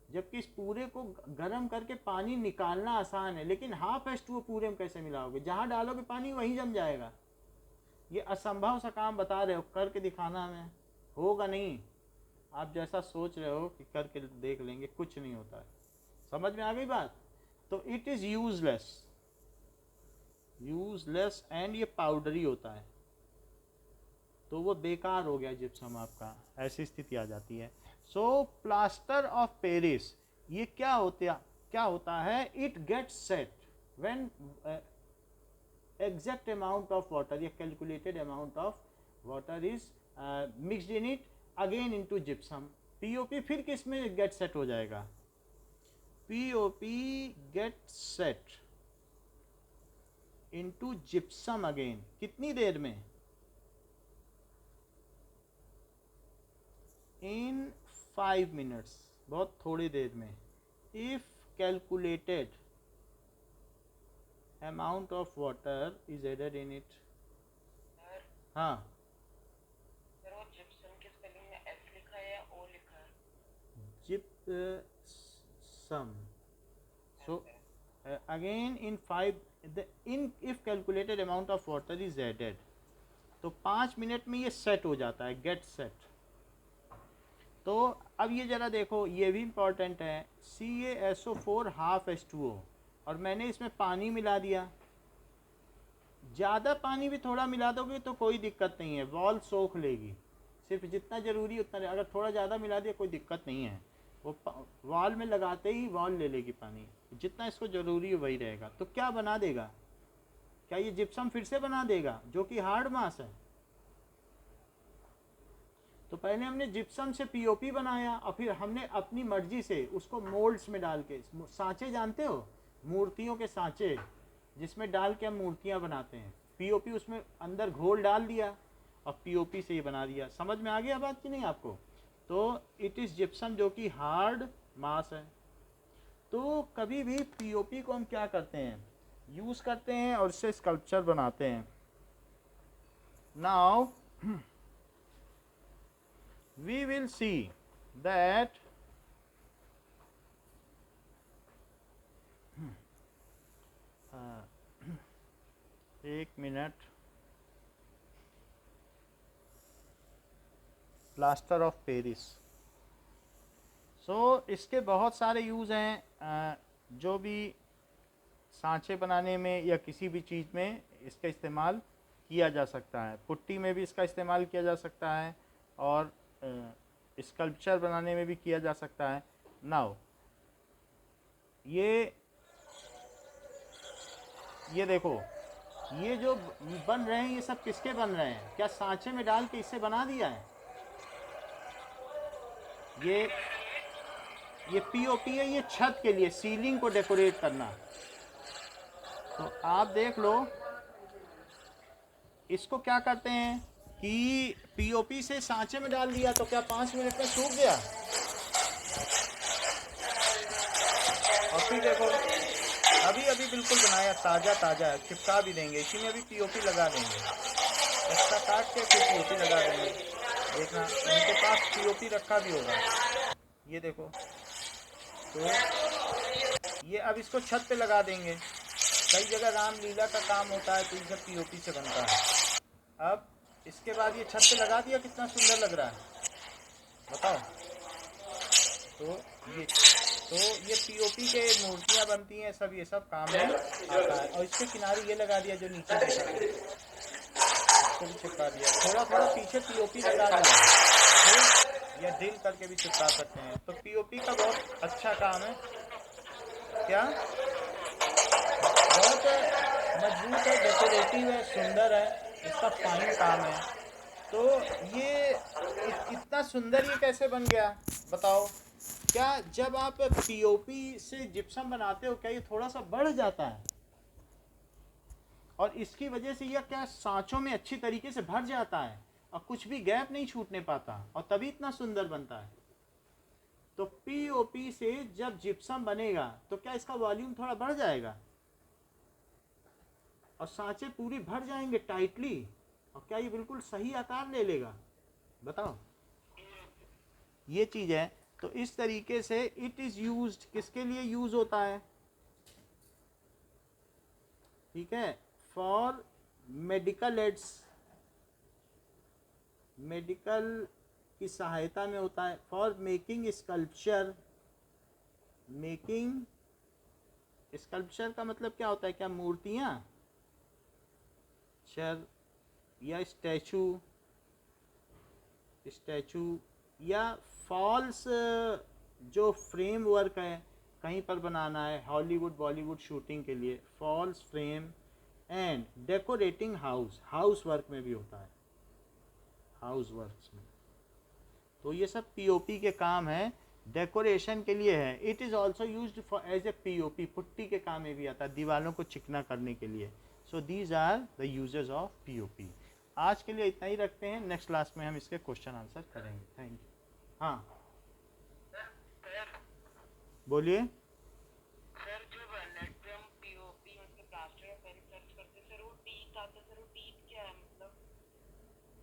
Speaker 1: जबकि इस पूरे को गर्म करके पानी निकालना आसान है, लेकिन हाफ H2O पूरे में कैसे मिलाओगे? जहाँ डालोगे पानी वहीं जम जाएगा। ये असंभव सा काम बता रहे हो, करके दिखाना हमें, होगा नहीं। आप जैसा सोच रहे हो कि करके देख लेंगे, कुछ नहीं होता है। समझ में आ गई बात? तो इट इज़ यूजलेस एंड ये पाउडरी होता है, तो वो बेकार हो गया जिप्सम आपका, ऐसी स्थिति आ जाती है। सो प्लास्टर ऑफ पेरिस, ये क्या होता है? It gets set when exact amount of water या calculated amount of water is mixed in it again into gypsum. POP फिर किस में गेट सेट हो जाएगा? POP get set into gypsum again. कितनी देर में? इन 5 मिनट्स, बहुत थोड़ी देर में। If calculated amount of water is added in it. हाँ,
Speaker 3: सर वो जिप्सम की स्पेलिंग में एस लिखा है या ओ लिखा है?
Speaker 1: gypsum. So again in 5 if calculated amount of water is added, तो 5 मिनट में ये सेट हो जाता है, गेट सेट। तो अब ये जरा देखो, ये भी इम्पॉर्टेंट है। CaSO4 हाफ H2O, और मैंने इसमें पानी मिला दिया। ज़्यादा पानी भी थोड़ा मिला दोगे तो कोई दिक्कत नहीं है, वॉल सोख लेगी। सिर्फ जितना ज़रूरी उतना, अगर थोड़ा ज़्यादा मिला दिया कोई दिक्कत नहीं है, वो वॉल में लगाते ही वॉल ले लेगी पानी। जितना इसको ज़रूरी है वही रहेगा। तो क्या बना देगा? क्या ये जिप्सम फिर से बना देगा, जो कि हार्ड मास है? तो पहले हमने जिप्सम से पीओपी बनाया, और फिर हमने अपनी मर्जी से उसको मोल्ड्स में डाल के, सांचे जानते हो, मूर्तियों के सांचे जिसमें डाल के हम मूर्तियां बनाते हैं, पीओपी उसमें अंदर घोल डाल दिया और पीओपी से ये बना दिया। समझ में आ गया बात कि नहीं आपको? तो इट इज़ जिप्सम, जो कि हार्ड मास है। तो कभी भी पीओपी को हम क्या करते हैं, यूज़ करते हैं और इससे स्कल्पचर बनाते हैं। Now we will see that एक मिनट, प्लास्टर ऑफ पेरिस। सो इसके बहुत सारे यूज़ हैं, जो भी सांचे बनाने में या किसी भी चीज़ में इसका इस्तेमाल किया जा सकता है। पुट्टी में भी इसका इस्तेमाल किया जा सकता है और स्कल्पचर बनाने में भी किया जा सकता है। नाउ ये देखो, ये जो बन रहे हैं ये सब किसके बन रहे हैं? क्या सांचे में डाल के इससे बना दिया है? ये पीओपी है, ये छत के लिए, सीलिंग को डेकोरेट करना। तो आप देख लो, इसको क्या करते हैं कि पीओपी से सांचे में डाल दिया, तो क्या 5 मिनट में सूख गया? और फिर देखो, अभी बिल्कुल बनाया, ताज़ा है, चिपका भी देंगे, इसी में अभी पीओपी लगा देंगे, इसका काट के फिर पीओपी लगा देंगे। देखना, उनके पास पीओपी रखा भी होगा। ये देखो, तो ये अब इसको छत पे लगा देंगे। कई जगह रामलीला का काम होता है तो ये सब पीओपी से बनता है। अब इसके बाद ये छत पे लगा दिया, कितना सुंदर लग रहा है, बताओ। तो ये पीओपी के मूर्तियाँ बनती हैं, सब ये सब काम में आता है। और इसके किनारे ये लगा दिया जो नीचे देखा है। इसको भी चिपका दिया, थोड़ा थोड़ा पीछे पीओपी लगा दिया या ड्रिल करके भी चिपका सकते हैं। तो पीओपी का बहुत अच्छा काम है, क्या बहुत मजबूत है, डेकोरेटिव है, सुंदर है, इसका फाइन काम है। तो ये इतना सुंदर ये कैसे बन गया बताओ? क्या जब आप पीओपी से जिप्सम बनाते हो क्या ये थोड़ा सा बढ़ जाता है और इसकी वजह से यह क्या सांचों में अच्छी तरीके से भर जाता है और कुछ भी गैप नहीं छूटने पाता और तभी इतना सुंदर बनता है। तो पीओपी से जब जिप्सम बनेगा तो क्या इसका वॉल्यूम थोड़ा बढ़ जाएगा और सांचे पूरी भर जाएंगे टाइटली, और क्या ये बिल्कुल सही आकार ले लेगा बताओ? ये चीज है। तो इस तरीके से इट इज यूज्ड, किसके लिए यूज होता है? ठीक है, फॉर मेडिकल एड्स, मेडिकल की सहायता में होता है। For making sculpture, making sculpture का मतलब क्या होता है? क्या मूर्तियां, चर या स्टैचू, या फॉल्स जो फ्रेम वर्क है कहीं पर बनाना है हॉलीवुड बॉलीवुड शूटिंग के लिए, false frame and decorating house, house work में भी होता है, हाउस वर्क्स में। तो ये सब पीओपी के काम है, डेकोरेशन के लिए है। It is also used for as a POP, putty के काम में भी आता है, दीवारों को चिकना करने के लिए। So these are the uses of POP. आज के लिए इतना ही रखते हैं, नेक्स्ट क्लास में हम इसके क्वेश्चन आंसर करेंगे। Thank you. हाँ बोलिए।